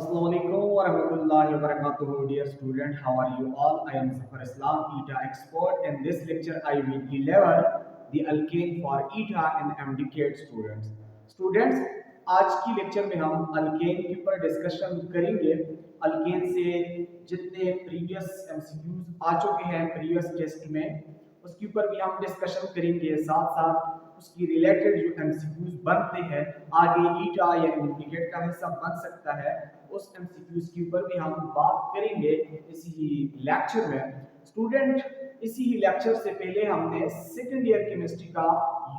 Assalamu alaikum wa rahmatullahi wa barakatuh. Dear student, how are you all? I am Zafar Islam, ETA expert. In this lecture, I will deliver the alkane for ETA and MDCAT students. Students, आज की lecture में हम alkane के ऊपर discussion करेंगे। Alkane से जितने previous MCQs आ चुके हैं प्रीवियस टेस्ट में, उसके ऊपर भी हम डिस्कशन करेंगे। साथ साथ उसकी रिलेटेड जो एमसीक्यूज बनते हैं आगे ईटा या इंटीग्रेट का हिस्सा बन सकता है, उस एमसीक्यूज के ऊपर भी हम बात करेंगे इसी लेक्चर में। स्टूडेंट, इसी ही लेक्चर से पहले हमने सेकेंड ईयर केमिस्ट्री का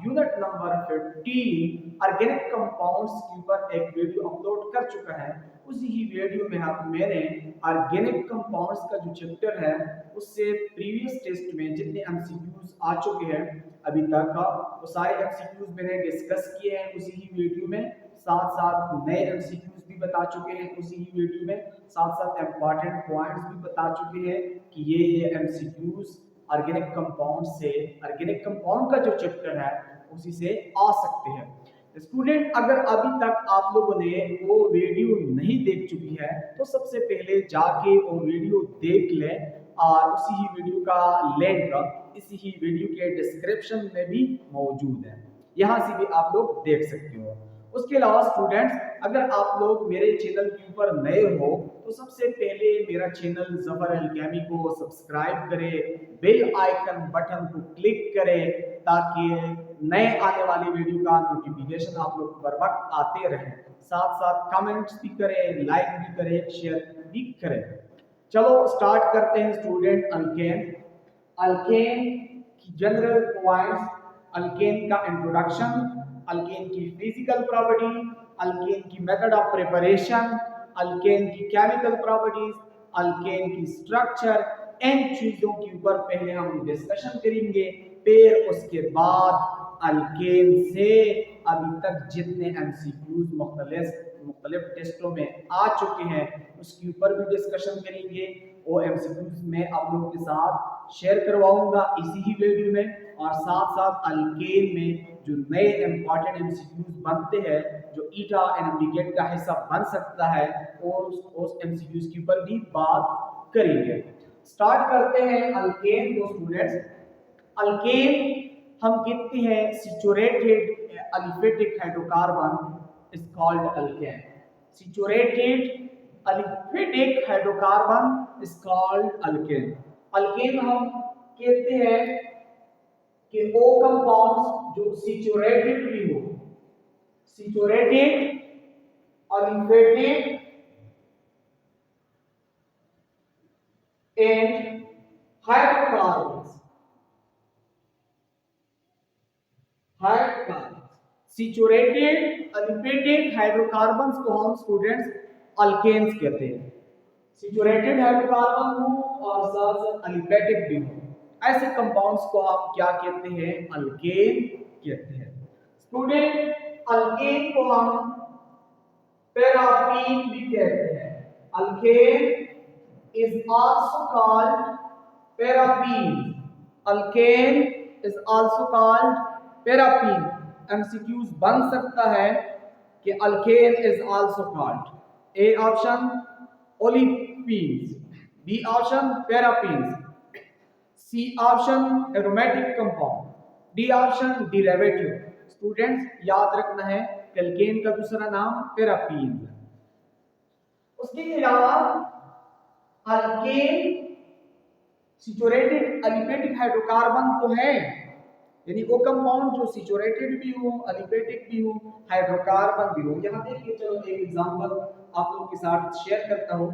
यूनिट नंबर 15 ऑर्गेनिक कंपाउंड्स के ऊपर एक वीडियो अपलोड कर चुका है। उसी ही वीडियो में मैंने ऑर्गेनिक कंपाउंड्स का जो चैप्टर है उससे प्रीवियस टेस्ट में जितने एमसीक्यूज आ चुके हैं अभी तक का, वो सारे एमसीक्यूज मैंने डिस्कस किए हैं उसी ही वीडियो में। साथ साथ नए एमसीक्यूज भी बता चुके हैं उसी ही वीडियो में। साथ साथ इंपॉर्टेंट पॉइंट्स भी बता चुके हैं कि ये एमसीक्यूज ऑर्गेनिक कंपाउंड से, ऑर्गेनिक कंपाउंड का जो चैप्टर है उसी से आ सकते हैं। स्टूडेंट, अगर अभी तक आप लोगों ने वो वीडियो नहीं देख चुकी है तो सबसे पहले जाके वो वीडियो देख लें, और उसी ही वीडियो का लिंक इसी ही वीडियो के डिस्क्रिप्शन में भी मौजूद है, यहाँ से भी आप लोग देख सकते हो। उसके अलावा स्टूडेंट्स, अगर आप लोग मेरे चैनल के ऊपर नए हो तो सबसे पहले मेरा चैनल ज़फर अलकैमी को सब्सक्राइब करें, बेल आइकन बटन को क्लिक करें ताकि नए आने वाली वीडियो का नोटिफिकेशन आप लोग बर वक्त आते रहें। साथ साथ कमेंट्स भी करें, लाइक भी करें, शेयर भी करें। चलो स्टार्ट करते हैं स्टूडेंट। अल्केन, अल्केन की जनरल पॉइंट्स, अल्केन का इंट्रोडक्शन, अल्केन की फिजिकल प्रॉपर्टी, अल्केन की मेथड ऑफ प्रिपरेशन, अल्केन की केमिकल प्रॉपर्टीज, अल्केन की स्ट्रक्चर, इन चीजों के ऊपर पहले हम डिस्कशन करेंगे। फिर उसके बाद अल्केन से अभी तक जितने एमसीक्यूज मुख्तलिफ टेस्टों में आ चुके हैं उसके ऊपर भी डिस्कशन करेंगे। वो एमसीक्यूज मैं आप लोगों के साथ शेयर करवाऊंगा इसी ही वीडियो में। और साथ साथ अल्केन में जो नए इंपॉर्टेंट एमसीक्यूज बनते हैं जो ईटा एंड इंटीग्रेट का हिस्सा बन सकता है और उस एमसीक्यूज के ऊपर भी बात करेंगे। स्टार्ट करते हैं अल्केन को स्टूडेंट्स। अल्केन हम कहते हैं saturated aliphatic hydrocarbon is called alkane. Saturated aliphatic hydrocarbon is called alkane. Alkane हम कहते हैं कि वो कंपाउंड्स जो सैचुरेटेड भी हो, saturated aliphatic and hydrocarbons, saturated aliphatic hydrocarbons को हम स्टूडेंट्स अल्केन्स कहते हैं। सैचुरेटेड हाइड्रोकार्बन हो और साथ साथ एलिफेटिक भी हो, ऐसे कंपाउंड्स को हम क्या कहते हैं? अल्केन कहते हैं। स्टूडेंट, अल्केन को हम पैरापीन भी कहते हैं। Alkane is also called paraffin. Alkane is also called paraffin. MCQs बन सकता है कि alkane is also called A option olefins, B option paraffins, C option aromatic compound, D option derivative. Students, याद रखना है अल्केन का दूसरा नाम पैरापीन है। उसके अलावा अल्केन सैचुरेटेड एलिफेटिक हाइड्रोकार्बन तो है, यानी वो कंपाउंड जो सैचुरेटेड भी हो, एलिफेटिक भी हो, हाइड्रोकार्बन भी हो। यहाँ देखिए, चलो एक एग्जांपल आप लोगों के साथ शेयर करता हूँ।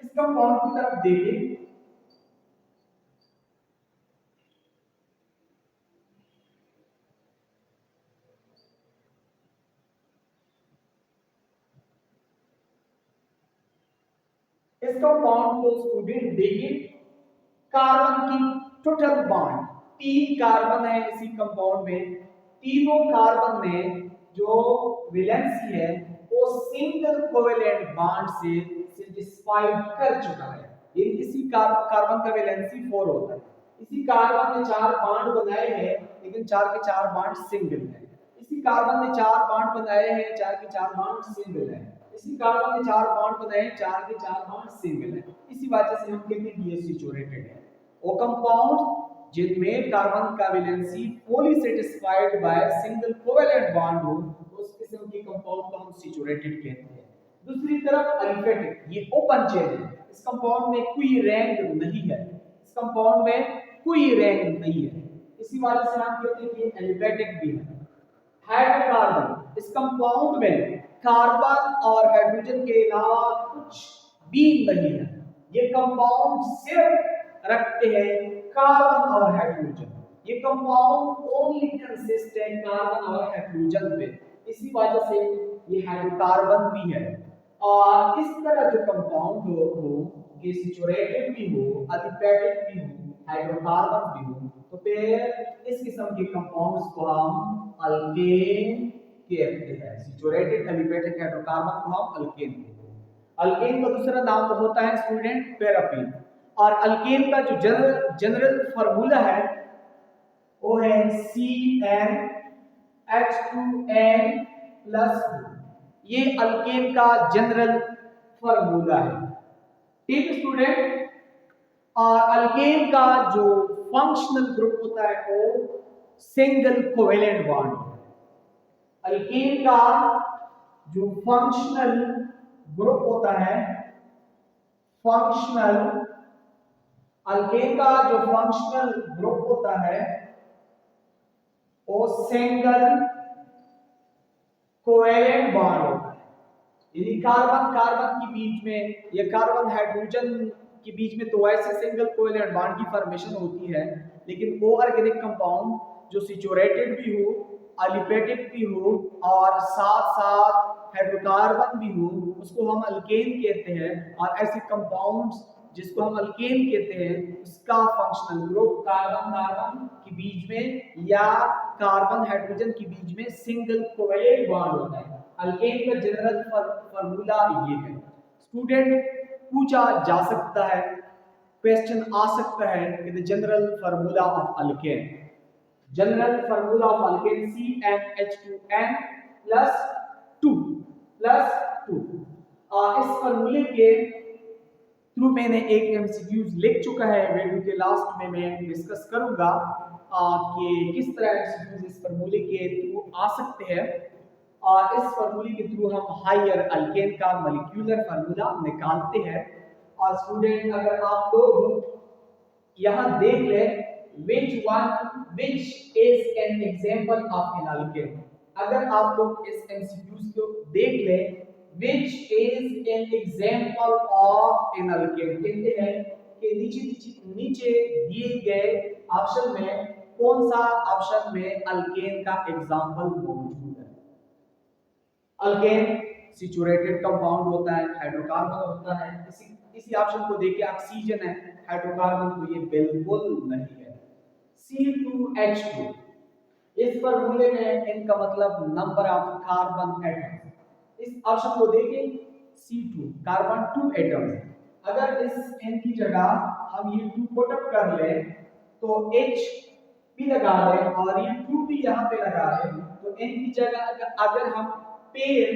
इस कंपाउंड की तरफ देखिए, इस कंपाउंड को स्टूडेंट देखिए, कार्बन की टोटल बॉन्ड 3 कार्बन है इसी कंपाउंड में। तीनों कार्बन में जो वैलेंसी है वो सिंगल कोवेलेंट बॉन्ड से सैटिस्फाइड कर चुका है। ये इसी कार्बन का वैलेंसी 4 होता है। इसी कार्बन ने 4 बॉन्ड बनाए हैं लेकिन 4 के 4 बॉन्ड सिंगल है। इसी कार्बन ने 4 बॉन्ड बनाए हैं, 4 के 4 बॉन्ड सिंगल है। इसी कार्बन ने 4 बॉन्ड बनाए, 4 के 4 बॉन्ड सिंगल है, इसी वजह से हम कहते हैं ये सैचुरेटेड है। वो कंपाउंड जिनमें कार्बन का valency fully satisfied by single covalent bond हो, उस किस्म के कंपाउंड को हम सैचुरेटेड कहते हैं। दूसरी तरफ एलिफेटिक, ये ओपन चेन है, इस कंपाउंड में कोई रैंक नहीं है, इस कंपाउंड में कोई रैंक नहीं है, इसी वजह से हम कहते हैं कि एलिफेटिक भी है। हाइड्रोकार्बन, इस कंपाउंड में कार्बन और हाइड्रोजन के अलावा कुछ भी नहीं है, ये कंपाउंड सिर्फ रखते हैं कार्बन और हाइड्रोजन, ये कंपाउंड ओनली कंसिस्ट है कार्बन और हाइड्रोजन पे, इसी वजह से ये हाइड्रोकार्बन भी है। और इस तरह जो कंपाउंड हो ये सैचुरेटेड भी हो, एलिफेटिक भी हो, हाइड्रोकार्बन भी हो, तो फिर इस किस्म के कंपाउंड्स को हम अल्केन कहते हैं। सैचुरेटेड, एलिफेटिक, हाइड्रोकार्बन को हम अल्केन कहते हैं। अल्केन का दूसरा नाम होता है स्टूडेंट पैराफिन, और अल्केन का जो जनरल फार्मूला है वो है CnH2n+2, ये अल्केन का जनरल फार्मूला है। ठीक स्टूडेंट, और अल्केन का जो फंक्शनल ग्रुप होता है वो सिंगल कोवेलेंट बॉन्ड है। अल्केन का जो फंक्शनल ग्रुप होता है, फंक्शनल अल्केन का जो फंक्शनल ग्रुप होता है वो सिंगल कोवेलेंट बॉन्ड होता है, यानी कार्बन कार्बन के बीच में या कार्बन हाइड्रोजन के बीच में तो वैसे सिंगल कोवेलेंट बॉन्ड की फॉर्मेशन होती है, लेकिन वो ऑर्गेनिक कंपाउंड जो सैचुरेटेड भी हो, एलिफेटिक भी हो और साथ साथ हाइड्रोकार्बन भी हो, उसको हम अल्केन कहते हैं। और ऐसे कंपाउंड्स जिसको हम अल्केन कहते हैं उसका फंक्शनल ग्रुप कार्बन कार्बन के बीच में या कार्बन हाइड्रोजन के बीच में सिंगल कोवेलेंट बॉन्ड होता है। अल्केन का जनरल फार्मूला ये है। स्टूडेंट, पूछा जा सकता है, क्वेश्चन आ सकता है कि the general formula of alkane, general formula of alkane CnH2n+2 इस फार्मूले के थ्रू मैंने एक एमसीक्यूज लिख चुका है, वीडियो के लास्ट में मैं डिस्कस करूंगा कि किस तरह एमसीक्यूज इस फार्मूले के थ्रू आ सकते हैं। और इस फार्मूले के थ्रू हम हायर अल्केन का मॉलिक्यूलर फार्मूला निकालते हैं। और स्टूडेंट, अगर आप लोग यहाँ देख लें which is an example of an alkane, अगर आप लोग इस एमसीक्यूज को देख लें which is an example of an alkane, कहते हैं कि नीचे दिए गए ऑप्शन में कौन सा ऑप्शन में अल्केन का एग्जांपल मौजूद है। अल्केन सैचुरेटेड कंपाउंड होता है, हाइड्रोकार्बन होता है, इसी ऑप्शन को देखिए ऑक्सीजन है, हाइड्रोकार्बन तो ये बिल्कुल नहीं है। C2H2, इस फार्मूले में इनका मतलब नंबर ऑफ कार्बन एटम्स, इस ऑप्शन को देखें C2 कार्बन 2 एटम्स, अगर इस n की जगह हम ये 2 पुट अप कर लें तो H भी लगा लें और ये 2 भी यहाँ पे लगा लें, तो n की जगह अगर हम पेयर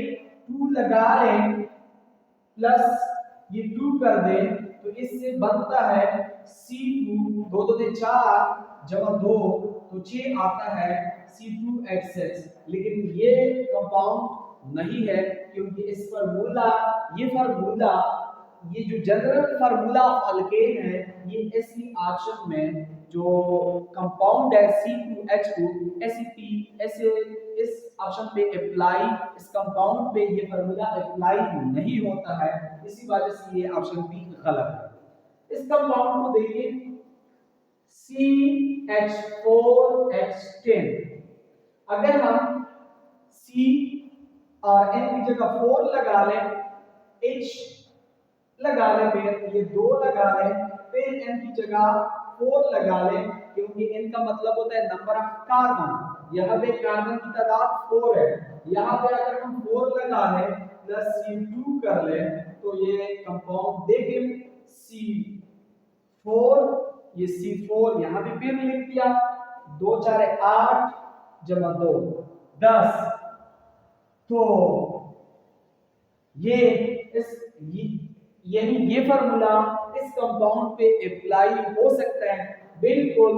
2 लगा लें प्लस ये 2 कर दें तो इससे बनता है C2, 2 2 4 जमा 2 तो 6 आता है C2H6, लेकिन ये कंपाउंड नहीं है क्योंकि इस फार्मूला ये जो जनरल फार्मूला ऑफ अल्केन है ये इसी ऑप्शन में जो कंपाउंड है C2H2 ऐसे इस ऑप्शन पे अप्लाई, इस कंपाउंड पे ये फार्मूला अप्लाई नहीं होता है, इसी वजह से ये ऑप्शन भी गलत है। इस कंपाउंड को देखिए CH4H10, अगर हम C और N की जगह 4 लगा लें, H लगा लें, फिर ये 2 लगा लें, फिर N की जगह 4 लगा लें, क्योंकि N का मतलब होता है नंबर ऑफ कार्बन, यहाँ पे कार्बन की तादाद 4 है, यहाँ पे अगर हम 4 लगा लें प्लस ये 2 कर लें तो ये कंपाउंड देखें C4, ये C4 यहाँ पे फिर लिख दिया, 2 4 8 जमा 2 10, तो ये इस ये, यानी ये फार्मूला इस कंपाउंड पे अप्लाई हो सकता है। बिल्कुल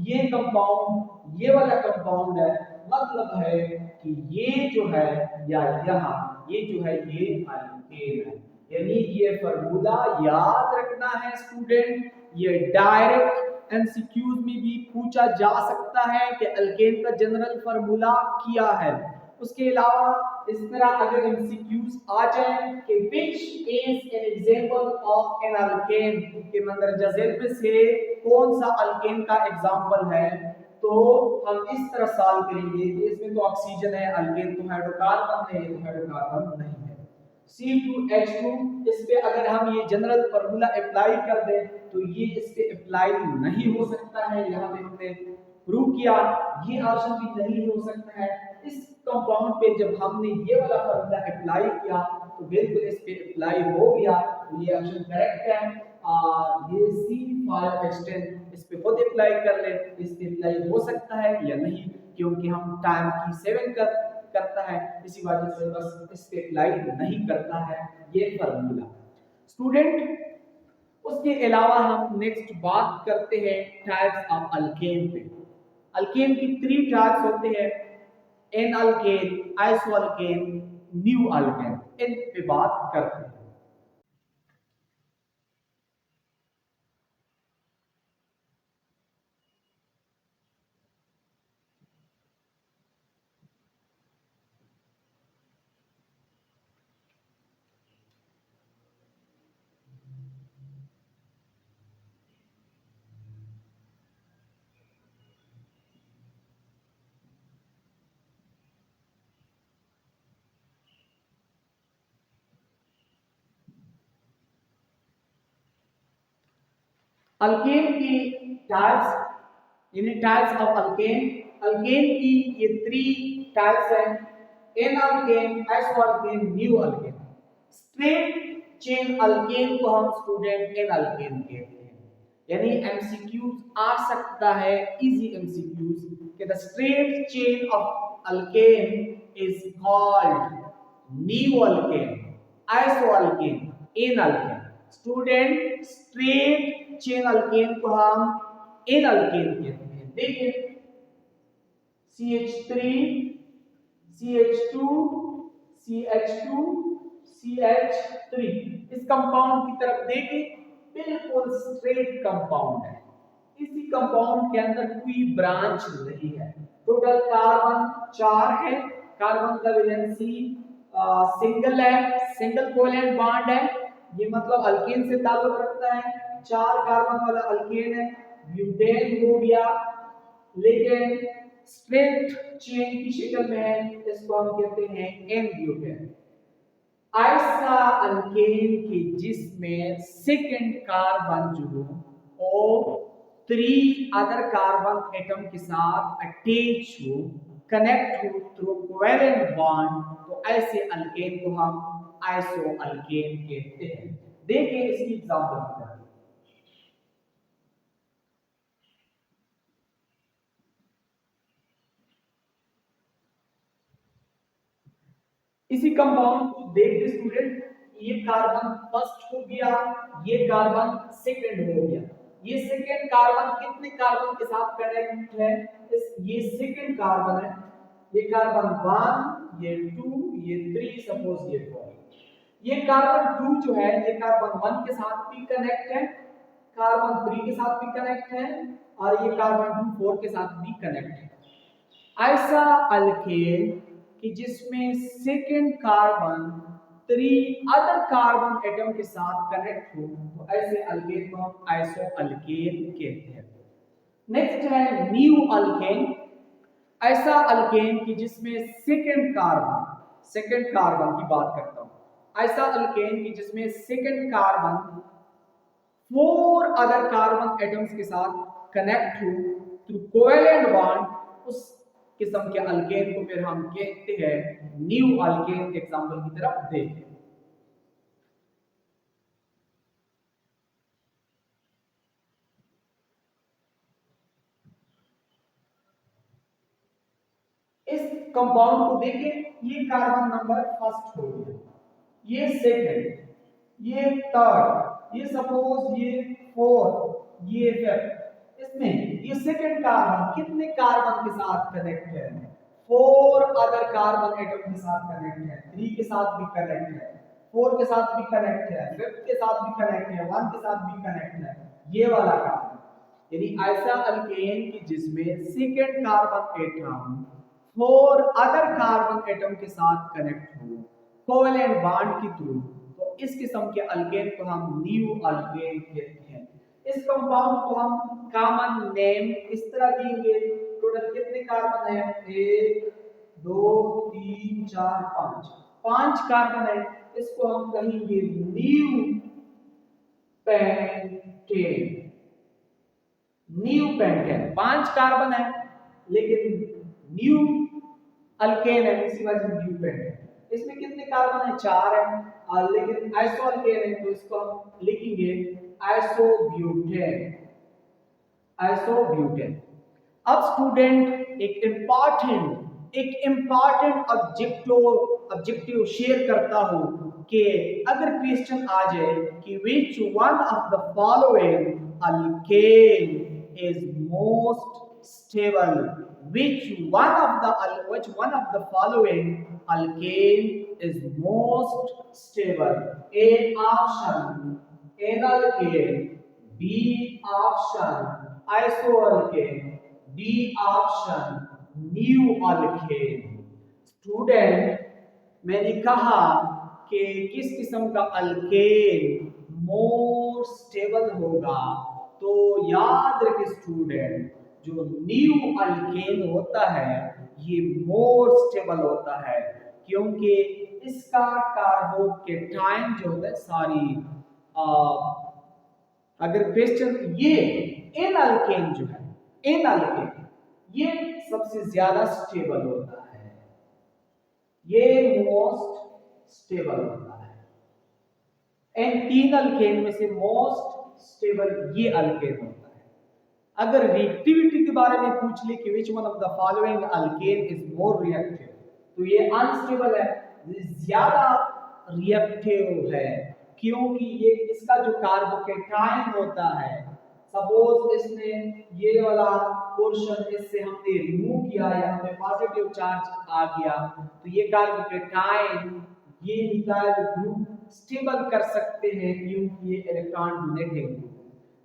ये कंपाउंड, ये वाला कंपाउंड है, मतलब है कि ये जो है या यहाँ ये जो है ये अल्केन है। यानी ये फार्मूला याद रखना है स्टूडेंट। ये डायरेक्ट एमसीक्यूज में भी पूछा जा सकता है कि अल्केन का जनरल फार्मूला क्या है। उसके अलावा इस तरह अगर एमसीक्यूज आ जाए कि which is an example of an alkane, के मंदरजा झेल में से कौन सा अल्केन का एग्जांपल है, तो हम इस तरह सवाल करेंगे कि इसमें तो ऑक्सीजन है, अल्केन तो हाइड्रोकार्बन है, ये तो हाइड्रोकार्बन नहीं है। C2H2, इस पे अगर हम ये जनरल फार्मूला अप्लाई कर दें तो ये इस पे अप्लाई नहीं हो सकता है। यहाँ पे हमने प्रूव किया ये ऑप्शन भी नहीं हो सकता है। इस कंपाउंड पे जब हमने ये वाला फार्मूला अप्लाई किया तो बिल्कुल इस पे अप्लाई हो गया, तो ये ऑप्शन करेक्ट है। ये C5H10 इस पे खुद अप्लाई कर ले, इस पे अप्लाई हो सकता है या नहीं, क्योंकि हम टाइम की सेवन करता है, इसी वजह से बस इस पे अप्लाई नहीं करता है ये फार्मूला स्टूडेंट। उसके अलावा हम नेक्स्ट बात करते हैं टाइप्स ऑफ अल्केन पे। अल्केन की 3 टाइप्स होते हैं, n alkane, iso alkane, neo alkane. इन पे बात करते हैं। अल्केन की टाइप्स, यानी टाइप्स ऑफ अल्केन। अल्केन की ये 3 टाइप्स हैं, n alkane, iso alkane, neo alkane. Straight chain alkane को हम स्टूडेंट एन अल्केन कहते हैं। यानी एमसीक्यूज आ सकता है, इजी एमसीक्यूज, कि the straight chain of alkane is called neo alkane, iso alkane, n alkane. Student straight chain alkane को हम एन अल्केन कहते हैं। देखिए CH3, CH2, CH2, CH3, इस कंपाउंड की तरफ देखें, बिल्कुल स्ट्रेट कंपाउंड है। इसी कंपाउंड के अंदर कोई ब्रांच नहीं है। टोटल कार्बन 4 है, कार्बन का वैलेंसी सिंगल है, सिंगल कोवेलेंट बॉन्ड है, ये मतलब अल्केन से ताल्लुक रखता है। 4 कार्बन वाला अल्केन है, ब्यूटेन हो गया, लेकिन स्ट्रेट चेन की शक्ल में है, इसको हम कहते हैं एन ब्यूटेन। ऐसा अल्केन की जिसमें सेकंड कार्बन जो हो 3 अदर कार्बन एटम के साथ अटैच हो, कनेक्ट हो थ्रू कोवेलेंट बॉन्ड, तो ऐसे अल्केन को हम आइसो अल्केन कहते हैं। देखिए इसकी एग्जांपल। इसी कंपाउंड को देखते स्टूडेंट, ये कार्बन फर्स्ट हो गया, ये कार्बन सेकंड हो गया। ये सेकंड कार्बन कितने कार्बन के साथ कनेक्ट है, इस ये सेकंड कार्बन है, ये कार्बन 1, ये 2, ये 3, सपोज ये 4। ये कार्बन 2 जो है ये कार्बन 1 के साथ भी कनेक्ट है, कार्बन 3 के साथ भी कनेक्ट है, और ये कार्बन 2 4 के साथ भी कनेक्ट है। ऐसा अल्केन कि जिसमें second carbon 3 other carbon atom के साथ कनेक्ट हो, तो ऐसे अल्केन को हम आइसो अल्केन कहते हैं। नेक्स्ट है न्यू अल्केन। ऐसा अल्केन कि जिसमें सेकंड कार्बन की बात करता हूं, ऐसा अल्केन कि जिसमें second carbon 4 other carbon atoms के साथ कनेक्ट हो थ्रू कोवेलेंट बॉन्ड, उस किस्म के अल्केन को फिर हम कहते हैं न्यू अल्केन। एग्जांपल की तरफ देखें। इस कंपाउंड को देखें, ये कार्बन नंबर फर्स्ट हो गया, ये सेकंड, ये थर्ड, ये सपोज ये फोर्थ, ये फिफ्थ। इसमें ये सेकंड कार्बन कितने कार्बन के साथ कनेक्ट है? 4 अदर कार्बन एटम के साथ कनेक्ट है, 3 के साथ भी कनेक्ट है, 4 के साथ भी कनेक्ट है, 5 के साथ भी कनेक्ट है, 1 के साथ भी कनेक्ट है, ये वाला कार्बन। यानी ऐसा अल्केन कि जिसमें second carbon atom 4 other carbon atom के साथ कनेक्ट हो कोवेलेंट बॉन्ड के थ्रू, तो इस किस्म के अल्केन को हम न्यू अल्केन कहते हैं। इस कंपाउंड को हम कॉमन नेम इस तरह देंगे। टोटल कितने कार्बन है? 1 2 3 4 5 कार्बन है। इसको हम कहेंगे new pentane. New pentane 5 carbon है लेकिन न्यू अल्केन है, इसी वजह से न्यू पेंटेन। इसमें कितने कार्बन है? 4 है, लेकिन आइसो अल्केन है तो इसको हम लिखेंगे आइसोब्यूटेन। आइसोब्यूटेन। अब स्टूडेंट एक इंपॉर्टेंट ऑब्जेक्टिव शेयर करता हूं कि अगर क्वेश्चन आ जाए कि which one of the following alkane is most stable, which one of the following alkane is most stable? A option analkane, B option isoalkane, D option new alkane। Student, मैंने कहा कि किस किस्म का अल्केन मोर स्टेबल होगा, तो याद रखे स्टूडेंट, जो न्यू अल्केन होता है ये मोर स्टेबल होता है, क्योंकि इसका कार्बोकेटाइन जो होता है अगर क्वेश्चन ये एन अल्केन जो है, एन अल्केन ये सबसे ज्यादा स्टेबल होता है, ये मोस्ट स्टेबल होता है। इन 3 अल्केन में से मोस्ट स्टेबल ये अल्केन होता है। अगर रिएक्टिविटी के बारे में पूछ ले कि which one of the following alkane is more reactive, तो ये अनस्टेबल है, ज्यादा रिएक्टिव है, क्योंकि ये इसका जो कार्बोकेटाइन होता है, सपोज इसने ये वाला पोर्शन इससे हमने रिमूव किया या हमें पॉजिटिव चार्ज आ गया, तो ये कार्बोकेटाइन ये निकाल ग्रुप स्टेबल कर सकते हैं, क्योंकि ये electron donating group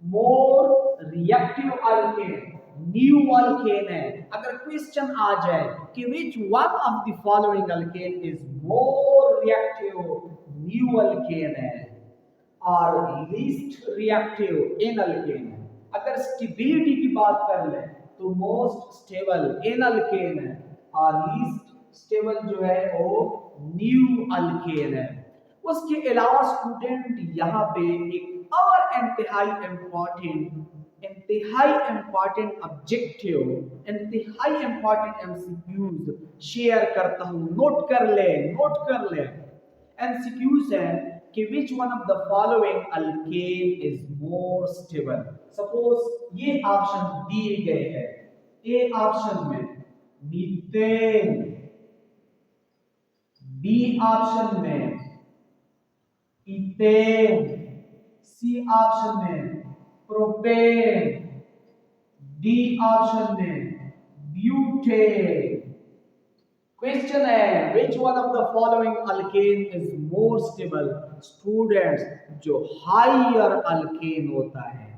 more reactive alkane neo alkane है। अगर क्वेश्चन आ जाए कि which one of the following alkane is more reactive, new alkane है, और लीस्ट रिएक्टिव एन अल्केन है। अगर स्टेबिलिटी की बात कर ले तो मोस्ट स्टेबल एन अल्केन है, और लीस्ट स्टेबल जो है वो न्यू अल्केन है। उसके अलावा स्टूडेंट यहाँ पे एक और इंतहाई इंपॉर्टेंट ऑब्जेक्टिव, इंतहाई इंपॉर्टेंट एमसीक्यूज शेयर करता हूं, नोट कर ले। एमसीक्यूज है कि which one of the following alkane is more stable. Suppose ये ऑप्शन दिए गए हैं, ए ऑप्शन में मीथेन, बी ऑप्शन में इथेन, सी ऑप्शन में प्रोपेन, डी ऑप्शन में ब्यूटेन। क्वेश्चन है which one of the following alkane is more stable. Students, जो हायर अल्केन होता है,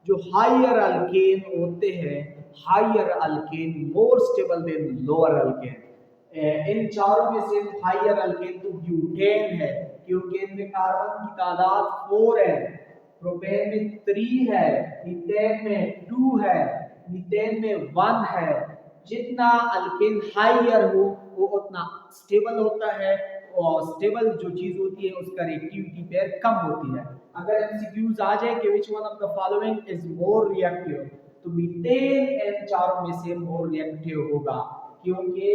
जो हायर अल्केन होते हैं, higher alkane more stable than lower alkane. इन चारों में से हायर अल्केन तो ब्यूटेन है, क्योंकि इनमें कार्बन की तादाद 4 है, प्रोपेन में 3 है, इथेन में 2 है, मीथेन में 1 है। जितना अल्केन हायर हो वो उतना स्टेबल होता है, और स्टेबल जो चीज होती है उसका रिएक्टिविटी पेयर कम होती है। अगर एमसीक्यूज आ जाए कि which one of the following is more reactive, तो मीथेन इन चारों में से मोर रिएक्टिव होगा, क्योंकि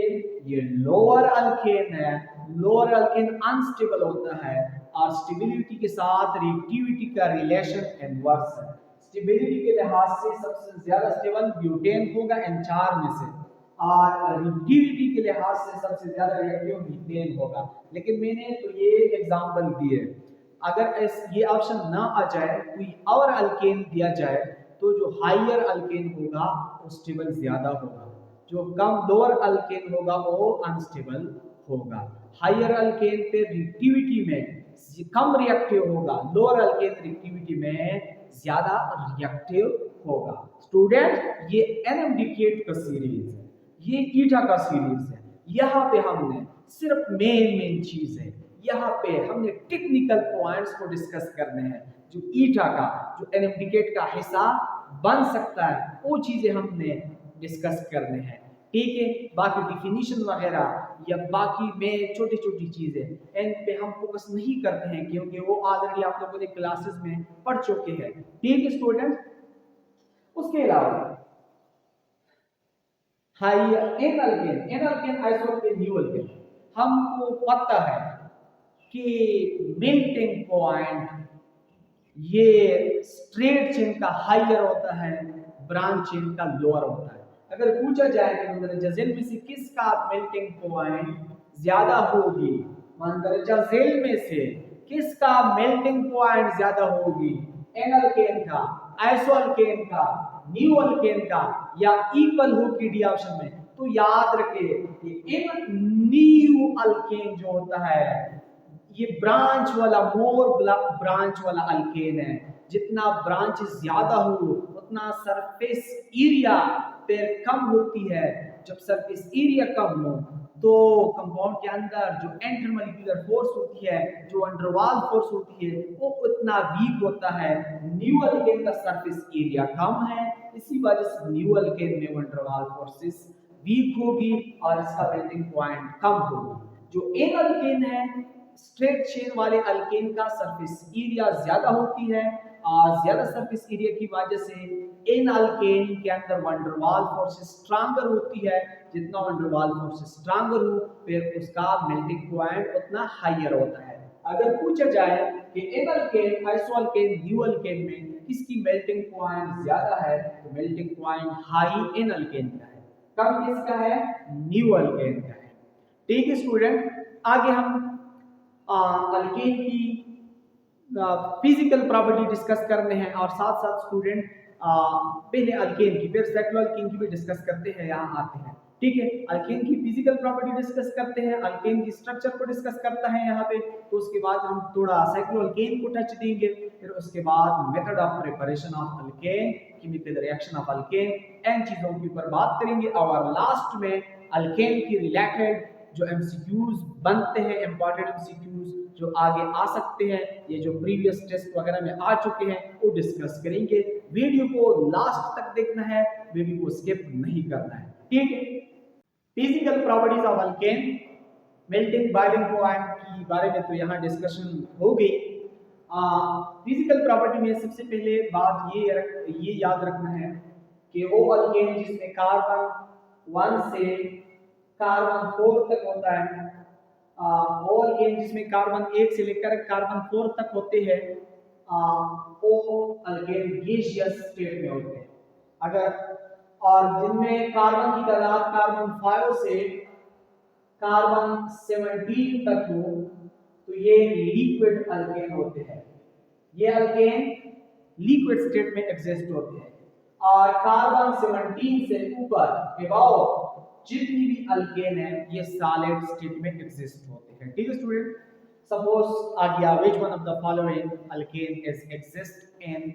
ये लोअर अल्केन है। लोअर अल्केन अनस्टेबल होता है, और स्टेबिलिटी के साथ रिएक्टिविटी का रिलेशन इनवर्स है। स्टेबिलिटी के लिहाज से सबसे ज्यादा स्टेबल ब्यूटेन होगा इन 4 में से, और रिएक्टिविटी के लिहाज से सबसे ज्यादा रिएक्टिव मीथेन होगा। लेकिन मैंने तो ये एग्जांपल दिए, अगर ये ऑप्शन ना आ जाए, कोई और अल्केन दिया जाए, तो जो हायर अल्केन होगा वो स्टेबल ज्यादा होगा, जो कम लोअर अल्केन होगा वो अनस्टेबल होगा। हायर अल्केन पे रिएक्टिविटी में कम रिएक्टिव होगा, लोअर अल्केन रिएक्टिविटी में ज्यादा रिएक्टिव होगा। स्टूडेंट ये एनएमडीकेट का सीरीज है, ये ईटा का सीरीज है। यहाँ पे हमने सिर्फ मेन चीज है, यहाँ पे हमने टेक्निकल पॉइंट्स को डिस्कस करने हैं, जो ईटा का जो एनएमडीकेट का हिस्सा बन सकता है वो चीजें हमने डिस्कस करने हैं। ठीक है, बाकी डिफिनीशन वगैरह या बाकी में छोटी छोटी चीजें इन पे हम फोकस नहीं करते हैं, क्योंकि वो ऑलरेडी आप लोगों ने क्लासेस में पढ़ चुके हैं। ठीक है स्टूडेंट, उसके अलावा एनाल्केन आइसोल्केन न्यूअल्केन, हमको पता है कि मेल्टिंग पॉइंट ये स्ट्रेट चेन का हायर होता है, ब्रांच चेन का लोअर होता है। अगर पूछा जाए कि मंदरजा झेल में से किसका मेल्टिंग पॉइंट ज्यादा होगी, मंदरजा झेल में से किसका मेल्टिंग पॉइंट ज्यादा होगी, एनाल्केन का, आइसोल्केन का, न्यूअल्केन का, या इक्वल होगी डी ऑप्शन में, तो याद रखिए कि न्यू अल्केन जो होता है ये ब्रांच वाला, मोर ब्रांच वाला अल्केन है। जितना ब्रांच ज्यादा हो उतना सरफेस एरिया पर कम होती है। जब सरफेस एरिया कम हो तो कंपाउंड के अंदर जो इंटरमॉलिक्यूलर फोर्स होती है, जो अंडरवाल फोर्स होती है, वो उतना वीक होता है। न्यू अल्केन का सरफेस एरिया कम है, इसी वजह से न्यू अल्केन में अंडरवाल फोर्सेस वीक होगी और इसका मेल्टिंग पॉइंट कम होगी। जो एन अल्केन है, स्ट्रेट चेन वाले अल्केन का सरफेस एरिया ज्यादा होती है और ज्यादा सरफेस एरिया की वजह से एन अल्केन के अंदर वंडरवाल फोर्स स्ट्रांगर होती है। जितना वंडरवाल फोर्स स्ट्रांगर हो फिर उसका मेल्टिंग पॉइंट उतना हायर होता है। अगर पूछा जाए कि एन अल्केन, आइसोअल्केन, न्यूअल्केन में किसकी मेल्टिंग पॉइंट ज्यादा है, तो melting point high n alkane का है, कम किसका है, न्यूअल्केन का है। ठीक है स्टूडेंट, आगे हम अल्केन की फिजिकल प्रॉपर्टी डिस्कस करने हैं और साथ साथ स्टूडेंट पहले अल्केन की फिर साइक्लोअल्केन की भी डिस्कस करते हैं, यहाँ आते हैं। ठीक है, अल्केन की फिजिकल प्रॉपर्टी डिस्कस करते हैं, अल्केन की स्ट्रक्चर को डिस्कस करता है यहाँ पे, तो उसके बाद हम थोड़ा साइक्लोअल्केन को टच देंगे, फिर उसके बाद method of preparation of alkane, chemical reaction of alkane, इन चीजों के ऊपर बात करेंगे और लास्ट में अल्केन की रिलेटेड जो एमसीक्यूज बनते हैं, इंपॉर्टेंट एमसीक्यूज जो आगे आ सकते हैं, ये जो प्रीवियस टेस्ट वगैरह में आ चुके हैं वो डिस्कस करेंगे। वीडियो को लास्ट तक देखना है, वीडियो को स्किप नहीं करना है। ठीक है, physical properties of alkane, melting boiling point की बारे में तो यहाँ डिस्कशन हो गई। फिजिकल प्रॉपर्टी में सबसे पहले बात ये याद रखना है कि वो अल्केन जिसमें कार्बन 1 से कार्बन 4 तक होता है, वो अल्केन जिसमें कार्बन 1 से लेकर कार्बन 4 तक होते हैं, वो अल्केन गैसियस स्टेट में होते हैं। अगर और जिनमें कार्बन की तादाद कार्बन 5 से कार्बन 17 तक हो तो ये लिक्विड अल्केन होते हैं। ये अल्केन लिक्विड स्टेट में एग्जिस्ट होते हैं और कार्बन 17 से ऊपर अबव जितनी भी अल्केन है ये सॉलिड स्टेट में एग्जिस्ट होते हैं। ठीक है स्टूडेंट, सपोज आ गया which one of the following alkane is exist in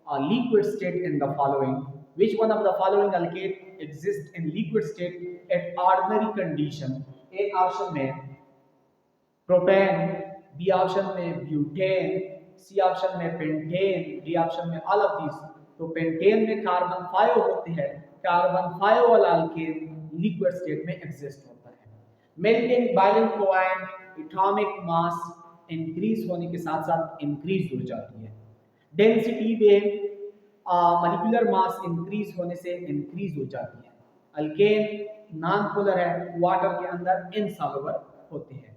a liquid state in the following, which one of the following alkane exists in liquid state at ordinary condition? A option में propane, B option में butane, C option में pentane, D option में all of this. तो pentane में carbon 5 होते हैं, carbon 5 वाला alkane liquid state में एग्जिस्ट होता है। Melting boiling point, atomic mass increase होने के साथ साथ इंक्रीज हो जाती है। डेंसिटी में मॉलिक्यूलर मास इंक्रीज होने से इंक्रीज हो जाती है। अल्केन नॉन पोलर है, वाटर के अंदर इनसॉल्युबल होते हैं।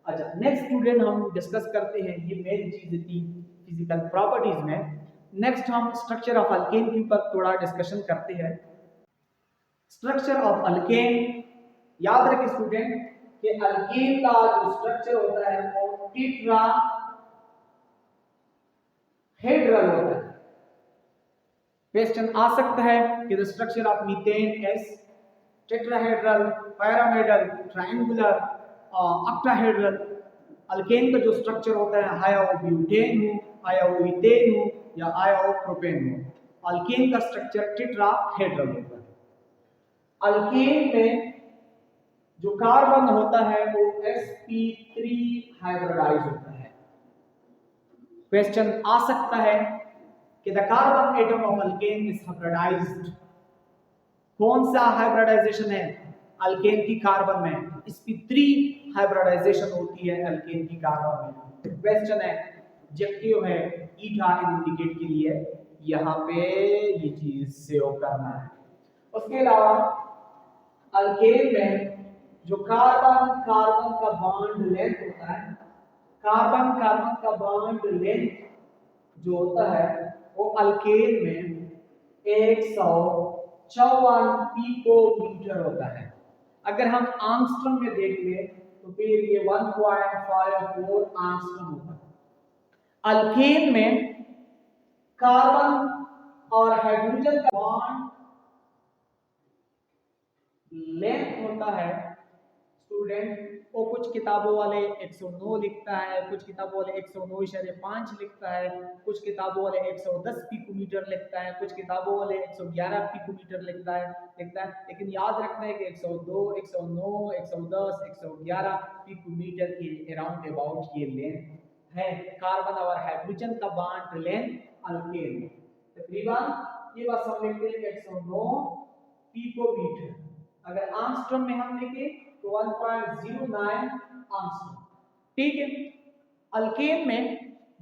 अच्छा, नेक्स्ट स्टूडेंट हम डिस्कस करते हैं, ये मेन चीज थी फिजिकल प्रॉपर्टीज में। नेक्स्ट हम स्ट्रक्चर ऑफ अल्केन के ऊपर थोड़ा डिस्कशन करते हैं। स्ट्रक्चर ऑफ अल्केन, याद रखें स्टूडेंट कि अल्केन का जो स्ट्रक्चर होता है वो टेट्राहेड्रल होता है। क्वेश्चन आ सकता है कि the structure of methane is tetrahedral, pyramidal, triangular, octahedral. Alkane का जो स्ट्रक्चर होता है आया वो ब्यूटेन हो, आया वो इथेन हो या आया वो प्रोपेन हो, अल्केन का स्ट्रक्चर टेट्राहेड्रल होता है। अल्केन में जो कार्बन होता है वो sp3 हाइब्रिडाइज होता है। क्वेश्चन आ सकता है कि the carbon atom of alkane is hybridized. कौन सा हाइब्रिडाइजेशन है अल्केन की कार्बन में? sp3 हाइब्रिडाइजेशन होती है अल्केन की कार्बन में। क्वेश्चन है, ऑब्जेक्टिव है ईटा इंडिकेट के लिए यहाँ पे ये चीज सेव करना है। उसके अलावा अल्केन में जो कार्बन कार्बन का बॉन्ड लेंथ होता है, कार्बन कार्बन का बॉन्ड लेंथ जो होता है वो अल्केन में 154 पिकोमीटर होता है। अगर हम आंगस्ट्रम में देख ले तो फिर ये 1.54 आंगस्ट्रम होता है। अल्केन में कार्बन और हाइड्रोजन का बॉन्ड लेंथ होता है स्टूडेंट, वो कुछ किताबों वाले 109 लिखता है, कुछ किताबों वाले 109.5 लिखता है, कुछ किताबों वाले 110 पिकोमीटर लिखता है, कुछ किताबों वाले 111 पिकोमीटर लिखता है। लेकिन याद रखना है कि 102, 109, 110, 111 पिकोमीटर के अराउंड अबाउट ये लेंथ है कार्बन और हाइड्रोजन का बॉन्ड लेंथ अल्केन। तकरीबन ये बात समझ लेते हैं 109 पिकोमीटर। अगर आर्मस्ट्रॉन्ग में हम लिखे तो 1.09 आंसर। ठीक है, अल्केन में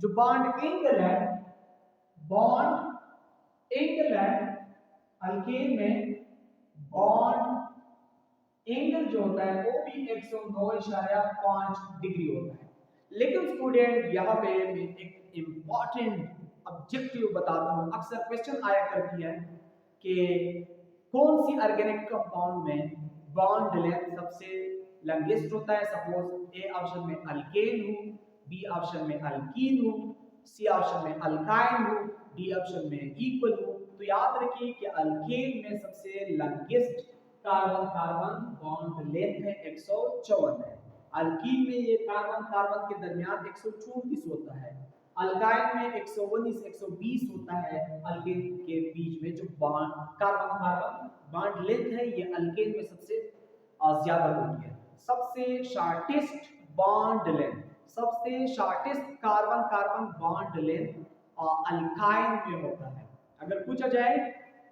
जो बॉन्ड एंगल है, बॉन्ड एंगल है अल्केन में बॉन्ड एंगल जो होता है वो भी 109.5 डिग्री होता है। लेकिन स्टूडेंट यहाँ पे मैं एक इंपॉर्टेंट ऑब्जेक्टिव बताता हूँ। अक्सर क्वेश्चन आया करती है कि कौन सी ऑर्गेनिक कंपाउंड में बॉन्ड लेंथ सबसे लंगेस्ट होता है। सपोज ए ऑप्शन में अल्केन हो, बी ऑप्शन में अल्कीन हो, सी ऑप्शन में अल्काइन हो, डी ऑप्शन में इक्वल हो। तो याद रखिए कि अल्केन में सबसे longest carbon carbon bond length है 154 है। अल्कीन में ये कार्बन कार्बन के दरमियान 134 होता है। अल्काइन में 119 120 होता है। अल्केन के बीच में जो bond carbon carbon bond length है ये अल्केन में सबसे ज्यादा होती है। सबसे शॉर्टेस्ट बॉन्ड लेंथ, सबसे shortest carbon carbon bond length alkyne में होता है। अगर पूछा जाए